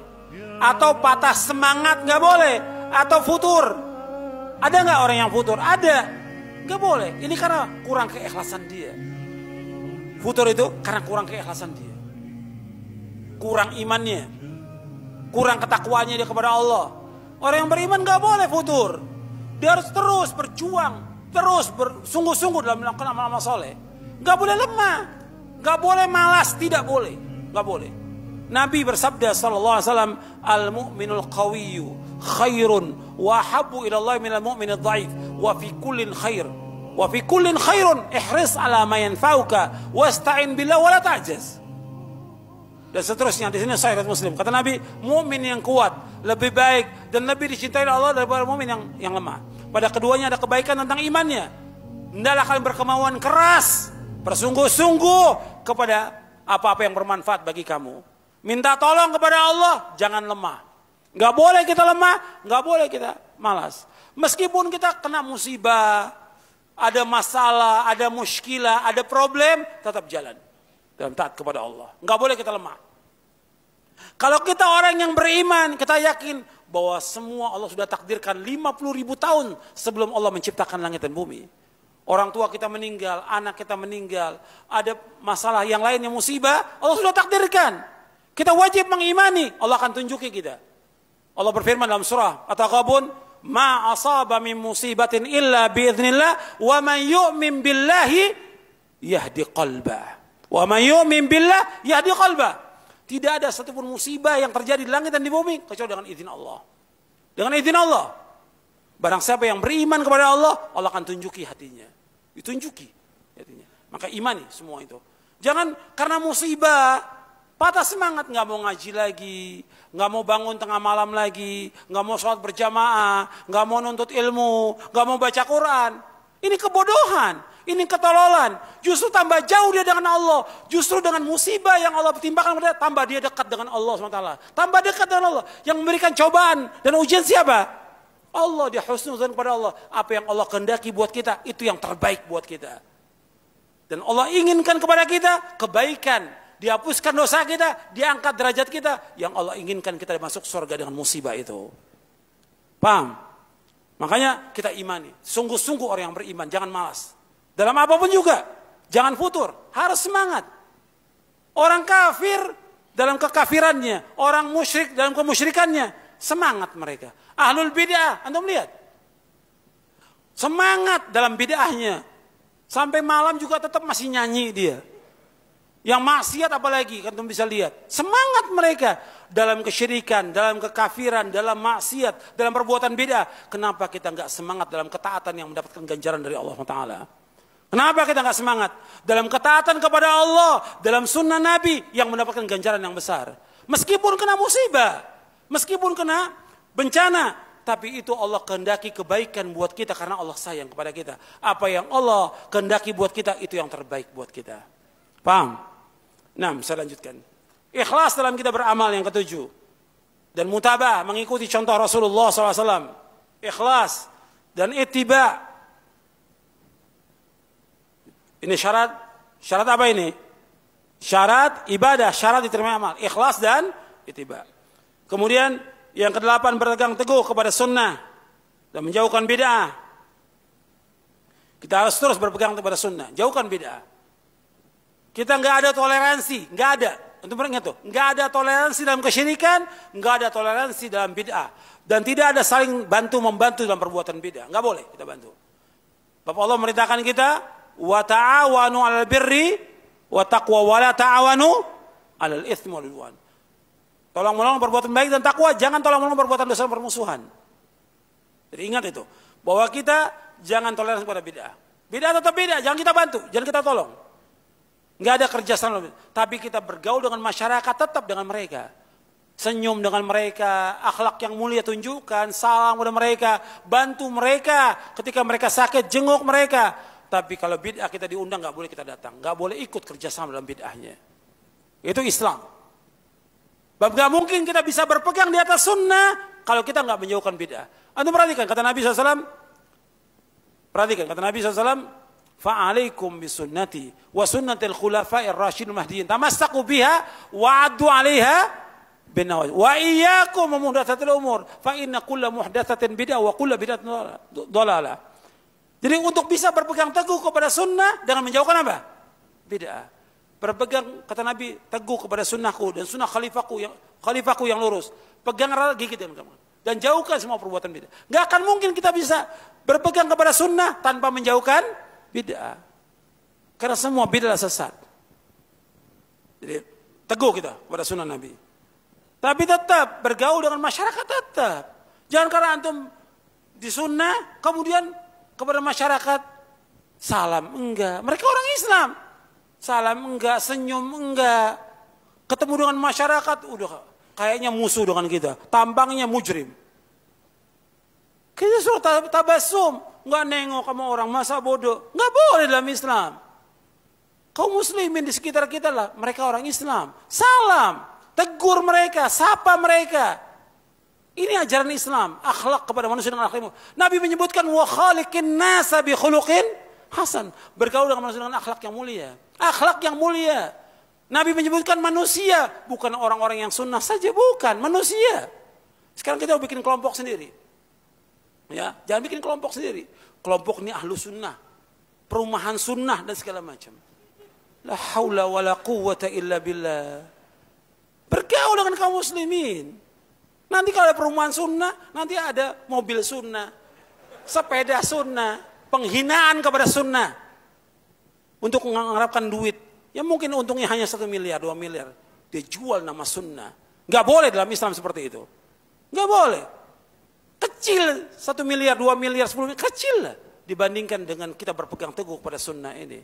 Atau patah semangat, gak boleh. Atau futur. Ada gak orang yang futur? Ada. Gak boleh. Ini karena kurang keikhlasan dia. Futur itu karena kurang keikhlasan dia. Kurang imannya. Kurang ketakwaannya dia kepada Allah. Orang yang beriman gak boleh futur. Dia harus terus berjuang. Terus bersungguh-sungguh dalam melakukan amal-amal soleh. Gak boleh lemah. Gak boleh malas. Tidak boleh. Gak boleh. Nabi bersabda sallallahu alaihi wasallam, al-mu'minul qawiyyu khairun wa habbu ila Allah minal mu'minid dhaif wa fi kullin khair. Wa fi kullin khairun ihris ala ma yanfa'uka wasta'in billah wa la ta'jaz. Dan seterusnya di sini Sahih Muslim. Kata Nabi, mukmin yang kuat lebih baik dan lebih dicintai oleh Allah daripada mukmin yang lemah. Pada keduanya ada kebaikan tentang imannya. Hendaklah kalian berkemauan keras, bersungguh-sungguh kepada apa-apa yang bermanfaat bagi kamu. Minta tolong kepada Allah, jangan lemah. Gak boleh kita lemah, gak boleh kita malas. Meskipun kita kena musibah, ada masalah, ada muskilah, ada problem, tetap jalan dalam taat kepada Allah. Gak boleh kita lemah. Kalau kita orang yang beriman, kita yakin bahwa semua Allah sudah takdirkan 50.000 tahun sebelum Allah menciptakan langit dan bumi. Orang tua kita meninggal, anak kita meninggal, ada masalah yang lain yang musibah, Allah sudah takdirkan. Kita wajib mengimani, Allah akan tunjuki kita. Allah berfirman dalam surah At-Taghabun, ma asaba min musibatin illa biiznillah wa man yu'min billahi yahdi qalbah. Wa man yu'min billah yahdi qalbah. Tidak ada satupun musibah yang terjadi di langit dan di bumi kecuali dengan izin Allah. Dengan izin Allah. Barang siapa yang beriman kepada Allah, Allah akan tunjuki hatinya. Ditunjuki hatinya. Maka imani semua itu. Jangan karena musibah patah semangat, nggak mau ngaji lagi, nggak mau bangun tengah malam lagi, nggak mau sholat berjamaah, nggak mau nuntut ilmu, nggak mau baca Quran. Ini kebodohan. Ini ketololan. Justru tambah jauh dia dengan Allah. Justru dengan musibah yang Allah timpakan kepada dia, tambah dia dekat dengan Allah SWT. Tambah dekat dengan Allah. Yang memberikan cobaan dan ujian siapa? Allah. Dia husnuzan kepada Allah. Apa yang Allah kehendaki buat kita, itu yang terbaik buat kita. Dan Allah inginkan kepada kita kebaikan. Dihapuskan dosa kita, diangkat derajat kita. Yang Allah inginkan kita masuk surga dengan musibah itu. Paham? Makanya kita imani. Sungguh-sungguh orang yang beriman, jangan malas. Dalam apapun juga, jangan futur, harus semangat. Orang kafir dalam kekafirannya, orang musyrik dalam kemusyrikannya, semangat mereka. Ahlul bid'ah, antum lihat. Semangat dalam bid'ahnya. Sampai malam juga tetap masih nyanyi dia. Yang maksiat apalagi, antum bisa lihat. Semangat mereka dalam kesyirikan, dalam kekafiran, dalam maksiat, dalam perbuatan bid'ah. Kenapa kita enggak semangat dalam ketaatan yang mendapatkan ganjaran dari Allah Taala? Kenapa kita nggak semangat dalam ketaatan kepada Allah, dalam sunnah Nabi yang mendapatkan ganjaran yang besar? Meskipun kena musibah, meskipun kena bencana, tapi itu Allah kehendaki kebaikan buat kita karena Allah sayang kepada kita. Apa yang Allah kehendaki buat kita itu yang terbaik buat kita. Paham? Nah, saya lanjutkan. Ikhlas dalam kita beramal yang ketujuh. Dan mutabah, mengikuti contoh Rasulullah SAW. Ikhlas dan ittiba. Ini syarat apa ini? Syarat ibadah, syarat diterima amal. Ikhlas dan ittiba. Kemudian yang kedelapan, berpegang teguh kepada sunnah dan menjauhkan bid'ah. Kita harus terus berpegang kepada sunnah, jauhkan bid'ah. Kita nggak ada toleransi, nggak ada. Untuk ingat tuh, nggak ada toleransi dalam kesyirikan, nggak ada toleransi dalam bid'ah, dan tidak ada saling bantu membantu dalam perbuatan bid'ah. Nggak boleh kita bantu. Bapak Allah merintahkan kita, wa ta'awanu 'alal birri wa taqwa wa la ta'awanu 'alal itsmi wal 'udwan. Tolong menolong perbuatan baik dan takwa, jangan tolong menolong perbuatan dosa dan permusuhan. Jadi ingat itu, bahwa kita jangan toleransi pada bid'ah. Bid'ah tetap bid'ah, jangan kita bantu, jangan kita tolong. Enggak ada kerjasama, tapi kita bergaul dengan masyarakat tetap dengan mereka. Senyum dengan mereka, akhlak yang mulia tunjukkan, salam kepada mereka, bantu mereka ketika mereka sakit, jenguk mereka. Tapi kalau bid'ah kita diundang, nggak boleh kita datang, nggak boleh ikut kerjasama dalam bid'ahnya. Itu Islam. Bab nggak mungkin kita bisa berpegang di atas sunnah kalau kita nggak menjauhkan bid'ah. Antum perhatikan kata Nabi SAW. Perhatikan kata Nabi SAW. Fa'alaikum bisunnati wa sunnatil khulafa'ir rasyidin mahdiyyin tamassaku biha wa 'addu 'alaiha bin nawajid wa iyyakum muhdatsatil umur fa inna kulla muhdatsatin bid'ah wa kulla bid'atin dhalalah. Jadi untuk bisa berpegang teguh kepada sunnah dengan menjauhkan apa? Bid'ah. Berpegang kata Nabi teguh kepada sunnahku dan sunnah khalifahku yang lurus. Pegang erat gigit dan jauhkan semua perbuatan bid'ah. Enggak akan mungkin kita bisa berpegang kepada sunnah tanpa menjauhkan bid'ah. Karena semua bid'ah sesat. Jadi teguh kita kepada sunnah Nabi. Tapi tetap bergaul dengan masyarakat tetap. Jangan karena antum di sunnah kemudian kepada masyarakat salam enggak. Mereka orang Islam. Salam enggak, senyum enggak. Ketemu dengan masyarakat udah kayaknya musuh dengan kita. Tampangnya mujrim. Kita suruh tabasum, enggak nengok sama orang, masa bodoh. Enggak boleh dalam Islam. Kaum muslimin di sekitar kita lah, mereka orang Islam. Salam, tegur mereka, sapa mereka. Ini ajaran Islam, akhlak kepada manusia dengan akhlak. Nabi menyebutkan wa khaliqin nasa bi khuluqin hasan. Bergaul dengan manusia dengan akhlak yang mulia. Akhlak yang mulia. Nabi menyebutkan manusia, bukan orang-orang yang sunnah saja, bukan, manusia. Sekarang kita bikin kelompok sendiri. Ya, jangan bikin kelompok sendiri. Kelompok ini ahlu sunnah, perumahan sunnah dan segala macam. La haula wa la quwwata illa billah. Bergaul dengan kaum muslimin. Nanti kalau ada perumahan sunnah, nanti ada mobil sunnah, sepeda sunnah, penghinaan kepada sunnah. Untuk mengharapkan duit. Ya mungkin untungnya hanya 1 miliar, 2 miliar. Dia jual nama sunnah. Gak boleh dalam Islam seperti itu. Gak boleh. Kecil 1 miliar, 2 miliar, 10 miliar. Kecil lah. Dibandingkan dengan kita berpegang teguh pada sunnah ini.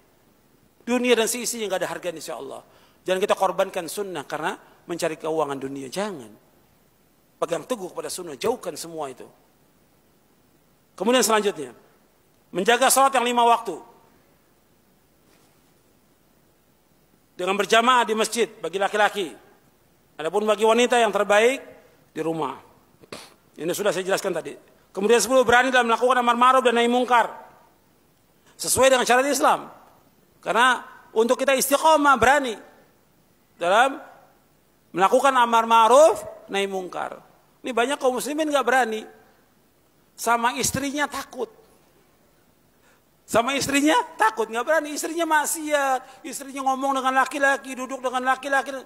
Dunia dan seisinya gak ada harganya insya Allah. Jangan kita korbankan sunnah karena mencari keuangan dunia. Jangan. Pegang teguh kepada sunnah, jauhkan semua itu. Kemudian selanjutnya, menjaga salat yang 5 waktu. dengan berjamaah di masjid bagi laki-laki. Adapun bagi wanita yang terbaik di rumah. Ini sudah saya jelaskan tadi. Kemudian 10 berani dalam melakukan amar ma'ruf dan nahi mungkar sesuai dengan syariat Islam. Karena untuk kita istiqomah berani dalam melakukan amar ma'ruf nahi mungkar. Ini banyak kaum muslimin nggak berani. Sama istrinya takut. Sama istrinya takut, nggak berani. Istrinya maksiat, istrinya ngomong dengan laki-laki, duduk dengan laki-laki,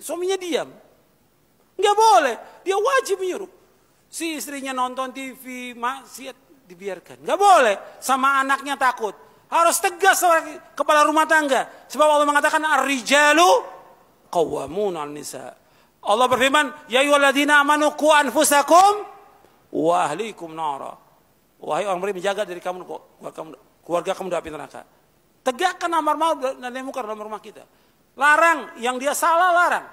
suaminya diam. Nggak boleh, dia wajib menyuruh. Si istrinya nonton TV, maksiat, dibiarkan. Nggak boleh, sama anaknya takut. Harus tegas kepala rumah tangga. Sebab Allah mengatakan, ar-rijalu qawwamun 'alan nisa. Allah berfirman, ya ayyuhalladzina amanu qu anfusakum wa ahlikum nara. Wahai orang beriman, menjaga diri kamu, keluarga kamu dari api neraka. Tegakkan amar ma'ruf dan nahi mungkar dalam rumah kita. Larang yang dia salah, larang.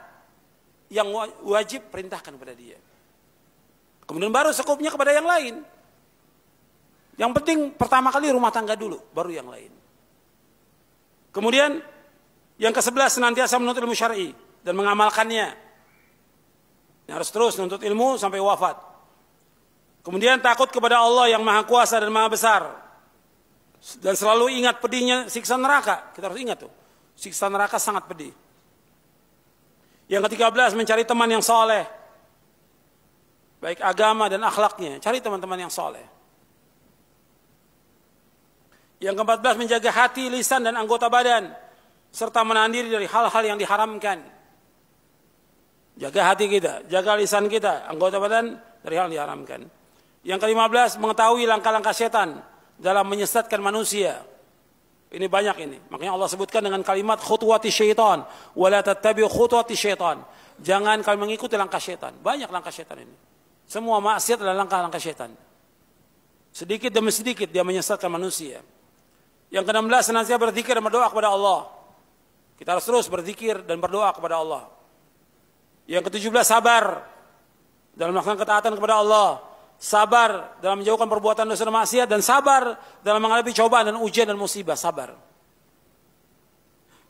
Yang wajib perintahkan kepada dia. Kemudian baru sekupnya kepada yang lain. Yang penting pertama kali rumah tangga dulu, baru yang lain. Kemudian yang ke-11 senantiasa menuntut ilmu syar'i dan mengamalkannya. Harus terus menuntut ilmu sampai wafat. Kemudian takut kepada Allah yang Maha Kuasa dan Maha Besar. Dan selalu ingat pedihnya siksa neraka. Kita harus ingat tuh. Siksa neraka sangat pedih. Yang ke-13 mencari teman yang soleh. Baik agama dan akhlaknya. Cari teman-teman yang soleh. Yang ke-14 menjaga hati, lisan dan anggota badan. Serta menahan diri dari hal-hal yang diharamkan. Jaga hati kita, jaga lisan kita, anggota badan dari hal yang diharamkan. Yang ke-15 mengetahui langkah-langkah setan dalam menyesatkan manusia. Ini banyak ini. Makanya Allah sebutkan dengan kalimat khutuwati syaitan. Wala tattabi'u khutuwati syaitan. Jangan kalian mengikuti langkah syaitan. Banyak langkah syaitan ini. Semua maksiat adalah langkah-langkah syaitan. Sedikit demi sedikit dia menyesatkan manusia. Yang ke-16 senantiasa berzikir dan berdoa kepada Allah. Kita harus terus berzikir dan berdoa kepada Allah. Yang ke-17 sabar dalam melaksanakan ketaatan kepada Allah. Sabar dalam menjauhkan perbuatan dosa dan maksiat. Dan sabar dalam menghadapi cobaan dan ujian dan musibah. Sabar.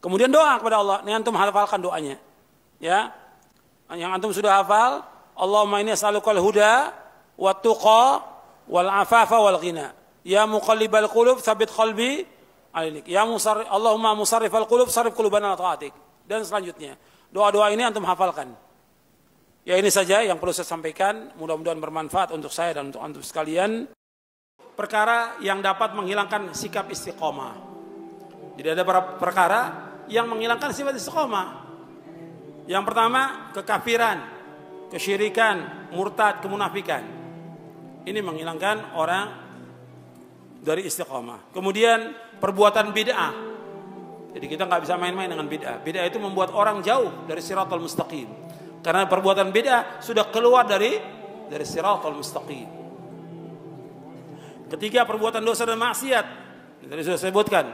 Kemudian doa kepada Allah. Ini antum hafalkan doanya. Ya, yang antum sudah hafal. Allahumma inni as'alukal huda wat tuqa wal afafa wal ghina. Ya muqallibal qulub tsabbit qalbi alainik. Ya Allahumma musarrifal qulub sarrif qulubana ala taatik. Dan selanjutnya. Doa-doa ini antum hafalkan. Ya ini saja yang perlu saya sampaikan. Mudah-mudahan bermanfaat untuk saya dan untuk antum sekalian. Perkara yang dapat menghilangkan sikap istiqomah. Jadi ada beberapa perkara yang menghilangkan sifat istiqomah. Yang pertama kekafiran, kesyirikan, murtad, kemunafikan. Ini menghilangkan orang dari istiqomah. Kemudian perbuatan bid'ah. Jadi kita nggak bisa main-main dengan bid'ah. Bid'ah itu membuat orang jauh dari siratal mustaqim. Karena perbuatan bid'ah sudah keluar dari siratal mustaqim. Ketiga perbuatan dosa dan maksiat. Tadi sudah saya sebutkan.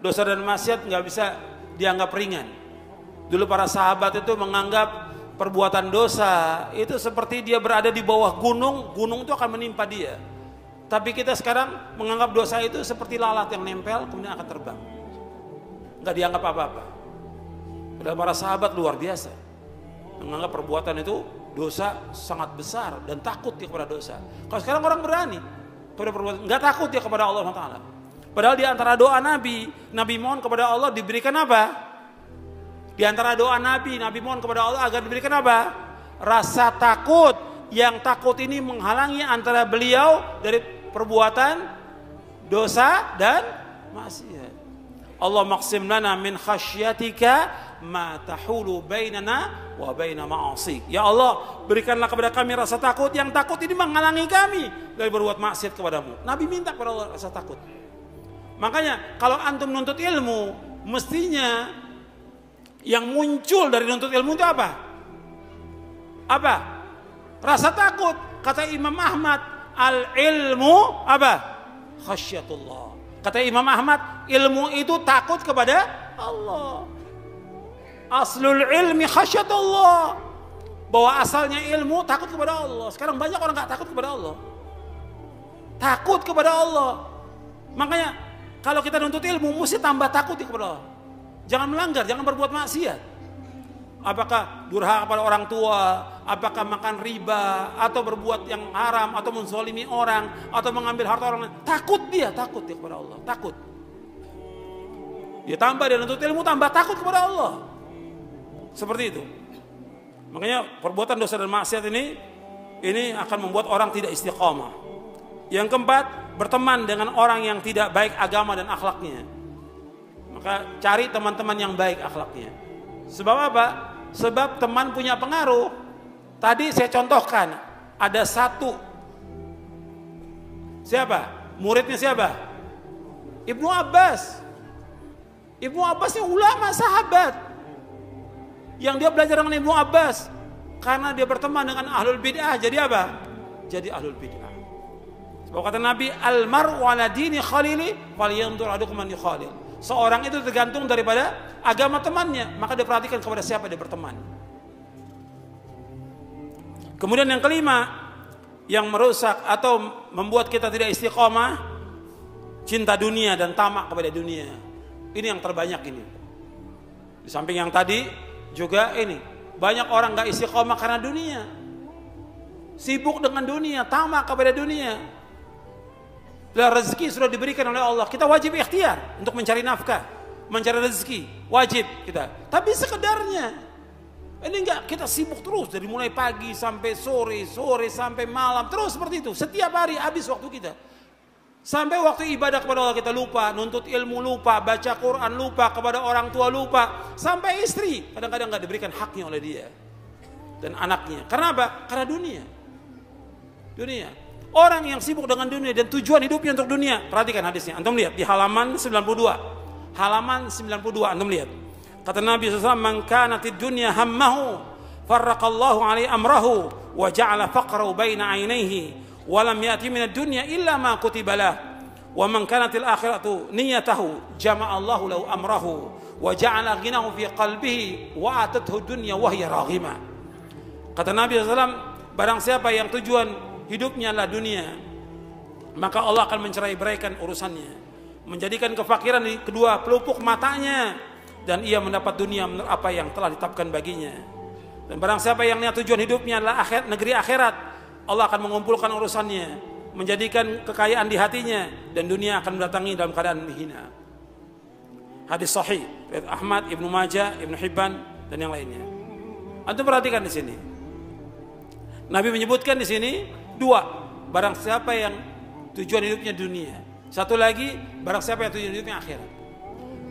Dosa dan maksiat nggak bisa dianggap ringan. Dulu para sahabat itu menganggap perbuatan dosa itu seperti dia berada di bawah gunung, gunung itu akan menimpa dia. Tapi kita sekarang menganggap dosa itu seperti lalat yang nempel kemudian akan terbang. Enggak dianggap apa-apa. Padahal para sahabat luar biasa. Menganggap perbuatan itu dosa sangat besar dan takut dia kepada dosa. Kalau sekarang orang berani pada perbuatan, enggak takut dia kepada Allah Taala. Padahal di antara doa Nabi mohon kepada Allah diberikan apa? Di antara doa Nabi mohon kepada Allah agar diberikan apa? Rasa takut. Yang takut ini menghalangi antara beliau dari perbuatan dosa dan maksiat. Allah maqsim lana min khasyatika ma tahulu bainana wa baina ma'asik. Ya Allah, berikanlah kepada kami rasa takut. Yang takut ini menghalangi kami dari berbuat maksiat kepadamu. Nabi minta kepada Allah rasa takut. Makanya kalau antum nuntut ilmu, mestinya yang muncul dari nuntut ilmu itu apa? Apa? Rasa takut. Kata Imam Ahmad, al-ilmu apa? Khasyatullah. Kata Imam Ahmad, ilmu itu takut kepada Allah. Aslul ilmi khasyatullah. Bahwa asalnya ilmu takut kepada Allah. Sekarang banyak orang gak takut kepada Allah. Takut kepada Allah. Makanya kalau kita nuntut ilmu mesti tambah takut kepada Allah. Jangan melanggar, jangan berbuat maksiat. Apakah durhaka kepada orang tua, apakah makan riba, atau berbuat yang haram, atau menzalimi orang, atau mengambil harta orang lain. Takut dia kepada Allah, takut. Dia tambah, dia nuntut ilmu, tambah takut kepada Allah. Seperti itu. Makanya perbuatan dosa dan maksiat ini akan membuat orang tidak istiqamah. Yang keempat, berteman dengan orang yang tidak baik agama dan akhlaknya. Maka cari teman-teman yang baik akhlaknya. Sebab apa? Sebab teman punya pengaruh. Tadi saya contohkan, ada satu. Siapa? Muridnya siapa? Ibnu Abbas. Ibnu Abbas yang ulama sahabat. Yang dia belajar dengan Ibnu Abbas. Karena dia berteman dengan ahlul bid'ah. Jadi apa? Jadi ahlul bid'ah. Sebab kata Nabi, Al-mar'u ala dini khalili falyanzur ahadukum man yukhalil. Seorang itu tergantung daripada agama temannya, maka dia perhatikan kepada siapa dia berteman. Kemudian yang kelima, yang merusak atau membuat kita tidak istiqomah, cinta dunia dan tamak kepada dunia. Ini yang terbanyak ini. Di samping yang tadi juga ini, banyak orang gak istiqomah karena dunia. Sibuk dengan dunia, tamak kepada dunia. Bila rezeki sudah diberikan oleh Allah, kita wajib ikhtiar untuk mencari nafkah, mencari rezeki, wajib kita. Tapi sekedarnya, ini enggak, kita sibuk terus dari mulai pagi sampai sore, sore sampai malam, terus seperti itu. Setiap hari habis waktu kita. Sampai waktu ibadah kepada Allah kita lupa, nuntut ilmu lupa, baca Quran lupa, kepada orang tua lupa, sampai istri kadang-kadang enggak diberikan haknya oleh dia dan anaknya. Karena apa? Karena dunia. Dunia. Orang yang sibuk dengan dunia dan tujuan hidupnya untuk dunia. Perhatikan hadisnya. Antum lihat di halaman 92. Halaman 92 antum lihat. Kata Nabi SAW, "Man kanatid dunya hammahu, farraqallahu alaihi amrahu, wa ja'ala faqrahu baina 'ainaihi, wa lam ya'ti minad dunya illa ma kutiba lah. Wa man kanatil akhiratu niyatahu, jama'allahu lahu amrahu, wa ja'ala ghinahu fi qalbihi, wa atathu dunya wa hiya raghimah." Kata Nabi SAW, barang siapa yang tujuan hidupnya adalah dunia, maka Allah akan mencerai-beraikan urusannya, menjadikan kefakiran di kedua pelupuk matanya, dan ia mendapat dunia menurut apa yang telah ditetapkan baginya. Dan barang siapa yang tujuan hidupnya adalah negeri akhirat, Allah akan mengumpulkan urusannya, menjadikan kekayaan di hatinya, dan dunia akan mendatangi dalam keadaan hina. Hadis sahih riwayat Ahmad, Ibnu Majah, Ibnu Hibban dan yang lainnya. Antum perhatikan di sini. Nabi menyebutkan di sini dua, barang siapa yang tujuan hidupnya dunia. Satu lagi, barang siapa yang tujuan hidupnya akhirat.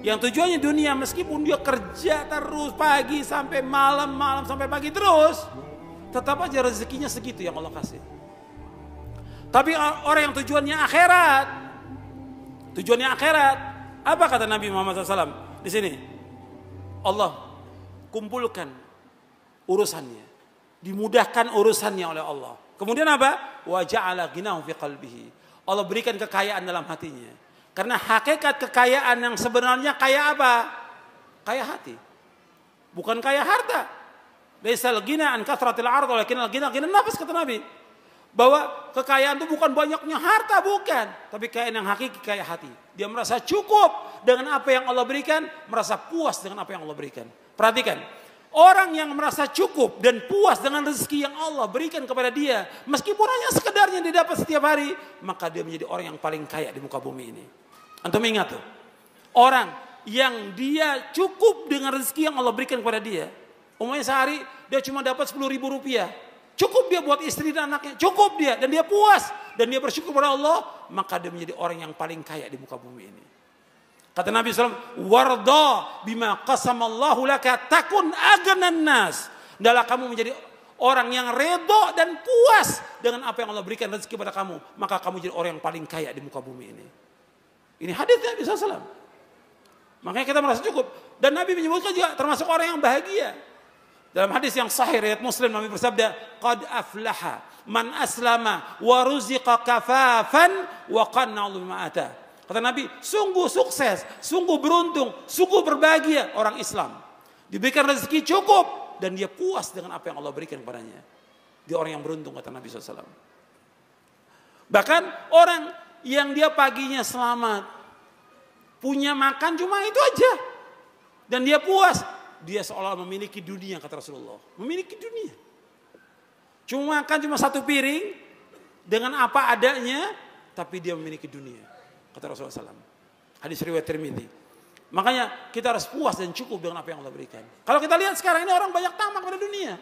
Yang tujuannya dunia, meskipun dia kerja terus pagi sampai malam, malam sampai pagi terus, tetap aja rezekinya segitu yang Allah kasih. Tapi orang yang tujuannya akhirat, apa kata Nabi Muhammad SAW di sini? Allah kumpulkan urusannya, dimudahkan urusannya oleh Allah. Kemudian apa? Wa ja'ala ghinahu fi qalbihi. Allah berikan kekayaan dalam hatinya. Karena hakikat kekayaan yang sebenarnya kaya apa? Kaya hati. Bukan kaya harta. Laisal ghina an kathratil ardh walakinal ghina ghina nafs, kata Nabi. Bahwa kekayaan itu bukan banyaknya harta, bukan. Tapi kekayaan yang hakiki kaya hati. Dia merasa cukup dengan apa yang Allah berikan, merasa puas dengan apa yang Allah berikan. Perhatikan. Orang yang merasa cukup dan puas dengan rezeki yang Allah berikan kepada dia, meskipun hanya sekedarnya dia dapat setiap hari, maka dia menjadi orang yang paling kaya di muka bumi ini. Antum ingat tuh, orang yang dia cukup dengan rezeki yang Allah berikan kepada dia, umumnya sehari dia cuma dapat 10.000 rupiah, cukup dia buat istri dan anaknya, cukup dia, dan dia puas, dan dia bersyukur kepada Allah, maka dia menjadi orang yang paling kaya di muka bumi ini. Kata Nabi SAW, warda bima qasamallahu laka takun agnan nas. Adalah kamu menjadi orang yang redha dan puas dengan apa yang Allah berikan rezeki kepada kamu, maka kamu jadi orang yang paling kaya di muka bumi ini. Ini hadis Nabi SAW. Makanya kita merasa cukup. Dan Nabi menyebutkan juga termasuk orang yang bahagia. Dalam hadis yang sahih riwayat Muslim, Nabi bersabda, qad aflaha man aslama wa ruziqa kafafan wa qanna'u bima ata. Kata Nabi, sungguh sukses, sungguh beruntung, sungguh berbahagia orang Islam. Diberikan rezeki cukup dan dia puas dengan apa yang Allah berikan kepadanya. Dia orang yang beruntung, kata Nabi SAW. Bahkan orang yang dia paginya selamat, punya makan cuma itu aja. dan dia puas, dia seolah memiliki dunia, kata Rasulullah. Memiliki dunia. Cuma makan cuma satu piring dengan apa adanya, tapi dia memiliki dunia, kata Rasulullah SAW. Hadis riwayat Tirmidzi. Makanya kita harus puas dan cukup dengan apa yang Allah berikan. Kalau kita lihat sekarang ini orang banyak tamak pada dunia,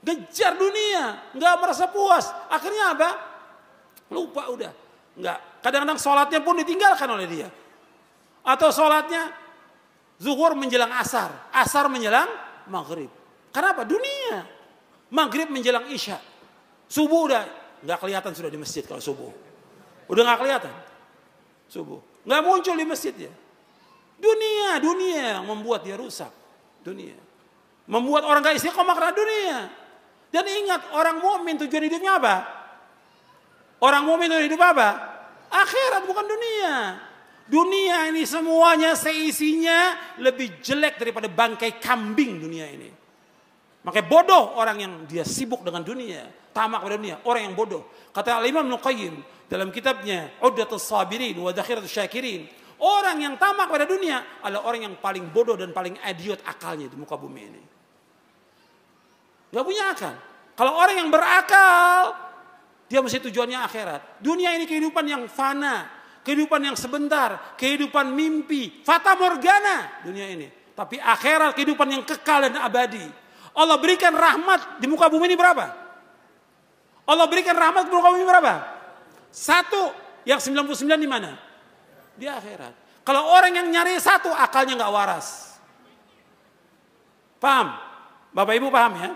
ngejar dunia, nggak merasa puas. Akhirnya apa? Lupa udah. Nggak. Kadang-kadang sholatnya pun ditinggalkan oleh dia. Atau sholatnya zuhur menjelang asar, asar menjelang maghrib. Karena apa? Dunia. Maghrib menjelang isya, subuh udah nggak kelihatan sudah di masjid kalau subuh. Udah nggak kelihatan subuh. Nggak muncul di masjid ya. Dunia yang membuat dia rusak. Dunia. Membuat orang gak istiqomah karena dunia. Dan ingat, orang mukmin tujuan hidupnya apa? Orang mukmin tujuan hidup apa? Akhirat, bukan dunia. Dunia ini semuanya seisinya lebih jelek daripada bangkai kambing dunia ini. Makanya bodoh orang yang dia sibuk dengan dunia, tamak pada dunia, orang yang bodoh. Kata Al-Imam Ibnu Qayyim dalam kitabnya Uddatus Sabirin wa Dzakhiratus Syakirin, orang yang tamak pada dunia adalah orang yang paling bodoh dan paling idiot akalnya di muka bumi ini. Gak punya akal. Kalau orang yang berakal, dia mesti tujuannya akhirat. Dunia ini kehidupan yang fana, kehidupan yang sebentar, kehidupan mimpi, fata morgana dunia ini. Tapi akhirat kehidupan yang kekal dan abadi. Allah berikan rahmat di muka bumi ini berapa? Allah berikan rahmat di muka bumi berapa? Satu, yang 99 di mana? Di akhirat. Kalau orang yang nyari satu, akalnya nggak waras. Paham? Bapak Ibu paham ya?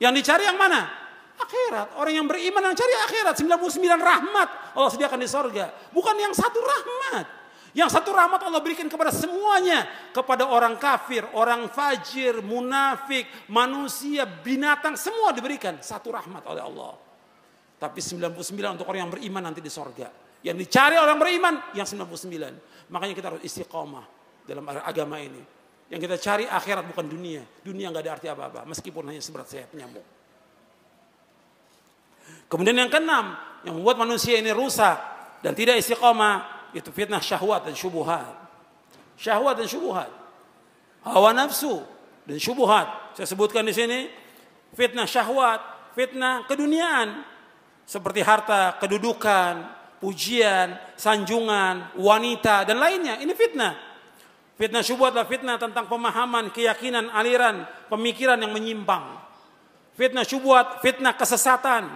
Yang dicari yang mana? Akhirat. Orang yang beriman yang cari akhirat. 99 rahmat Allah sediakan di sorga. Bukan yang satu rahmat. Yang satu rahmat Allah berikan kepada semuanya. Kepada orang kafir, orang fajir, munafik, manusia, binatang. Semua diberikan satu rahmat oleh Allah. Tapi 99 untuk orang yang beriman nanti di sorga. Yang dicari orang beriman yang 99. Makanya kita harus istiqomah dalam agama ini. Yang kita cari akhirat bukan dunia. Dunia nggak ada arti apa-apa. Meskipun hanya seberat sayap nyamuk. Kemudian yang keenam, yang membuat manusia ini rusak dan tidak istiqomah, itu fitnah syahwat dan syubuhat. Syahwat dan syubuhat. Hawa nafsu dan syubuhat. Saya sebutkan di sini, fitnah syahwat, fitnah keduniaan. Seperti harta, kedudukan, pujian, sanjungan, wanita, dan lainnya. Ini fitnah. Fitnah syubhat adalah fitnah tentang pemahaman, keyakinan, aliran, pemikiran yang menyimpang. Fitnah syubhat, fitnah kesesatan,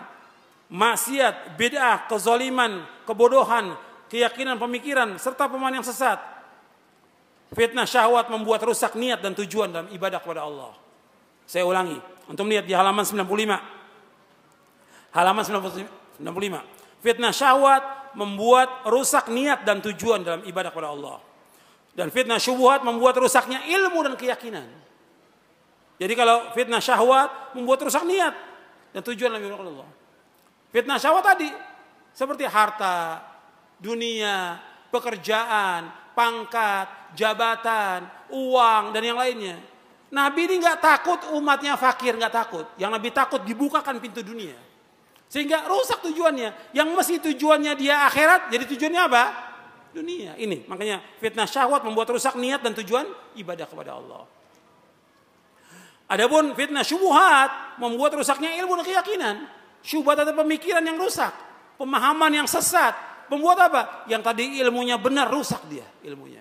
maksiat, bid'ah, kezaliman, kebodohan, keyakinan, pemikiran, serta pemahaman yang sesat. Fitnah syahwat membuat rusak niat dan tujuan dalam ibadah kepada Allah. Saya ulangi, untuk melihat di halaman 95. Halaman 95. Fitnah syahwat membuat rusak niat dan tujuan dalam ibadah kepada Allah. Dan fitnah syubhat membuat rusaknya ilmu dan keyakinan. Jadi kalau fitnah syahwat membuat rusak niat dan tujuan dalam ibadah kepada Allah. Fitnah syahwat tadi seperti harta, dunia, pekerjaan, pangkat, jabatan, uang, dan yang lainnya. Nabi ini nggak takut umatnya fakir, nggak takut. Yang Nabi takut dibukakan pintu dunia. Sehingga rusak tujuannya. Yang mesti tujuannya dia akhirat, jadi tujuannya apa? Dunia. Ini makanya fitnah syahwat membuat rusak niat dan tujuan ibadah kepada Allah. Adapun fitnah syubhat membuat rusaknya ilmu dan keyakinan. Syubhat atau pemikiran yang rusak, pemahaman yang sesat, membuat apa? Yang tadi ilmunya benar, rusak dia ilmunya.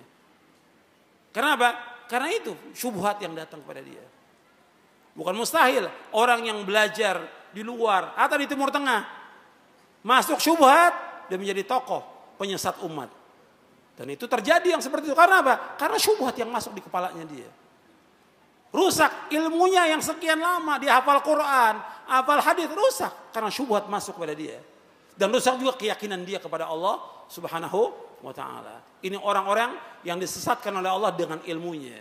Karena apa? Karena itu syubhat yang datang kepada dia. Bukan mustahil orang yang belajar di luar atau di Timur Tengah masuk syubhat dan menjadi tokoh penyesat umat. Dan itu terjadi yang seperti itu. Karena apa? Karena syubhat yang masuk di kepalanya dia. Rusak ilmunya yang sekian lama, dia hafal Quran, hafal hadis, rusak karena syubhat masuk kepada dia. Dan rusak juga keyakinan dia kepada Allah Subhanahu wa taala. Ini orang-orang yang disesatkan oleh Allah dengan ilmunya.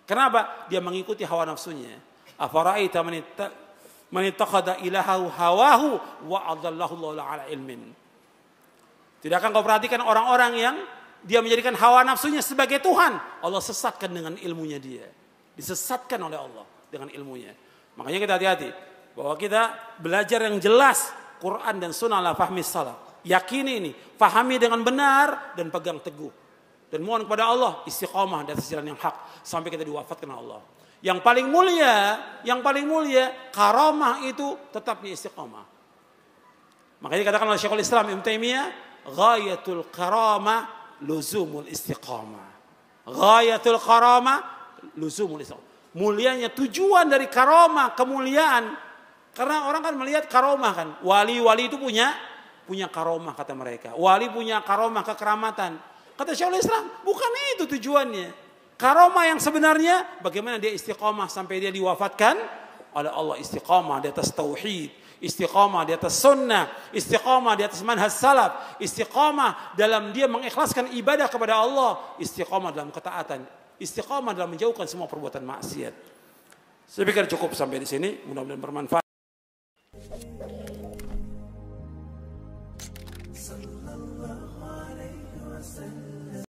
Kenapa? Dia mengikuti hawa nafsunya. Afara'aita man ittakhadha ilahahu hawahu wa adallahu Allahu ala ilmin. Tidakkah kau perhatikan orang-orang yang dia menjadikan hawa nafsunya sebagai Tuhan? Allah sesatkan dengan ilmunya dia. Disesatkan oleh Allah dengan ilmunya. Makanya kita hati-hati bahwa kita belajar yang jelas Quran dan Sunnah ala fahmi salaf. Yakini ini, pahami dengan benar dan pegang teguh. dan mohon kepada Allah istiqomah di atas jalan yang hak sampai kita diwafatkan Allah. Yang paling mulia karamah itu tetapnya istiqomah. Makanya dikatakan oleh Syekhul Islam Ibnu Taimiyah, ghayatul karamah luzumul istiqamah. Ghayatul karamah luzumul istiqamah. Mulianya tujuan dari karamah, kemuliaan. Karena orang kan melihat karamah kan. Wali-wali itu punya karamah kata mereka. Wali punya karamah, kekeramatan. Kata Syekhul Islam, bukan itu tujuannya. Karamah yang sebenarnya bagaimana dia istiqamah sampai dia diwafatkan oleh Allah, istiqamah di atas tauhid, istiqamah di atas sunnah, istiqamah di atas manhaj salaf, istiqamah dalam dia mengikhlaskan ibadah kepada Allah, istiqamah dalam ketaatan, istiqamah dalam menjauhkan semua perbuatan maksiat. Saya pikir cukup sampai di sini, mudah-mudahan bermanfaat.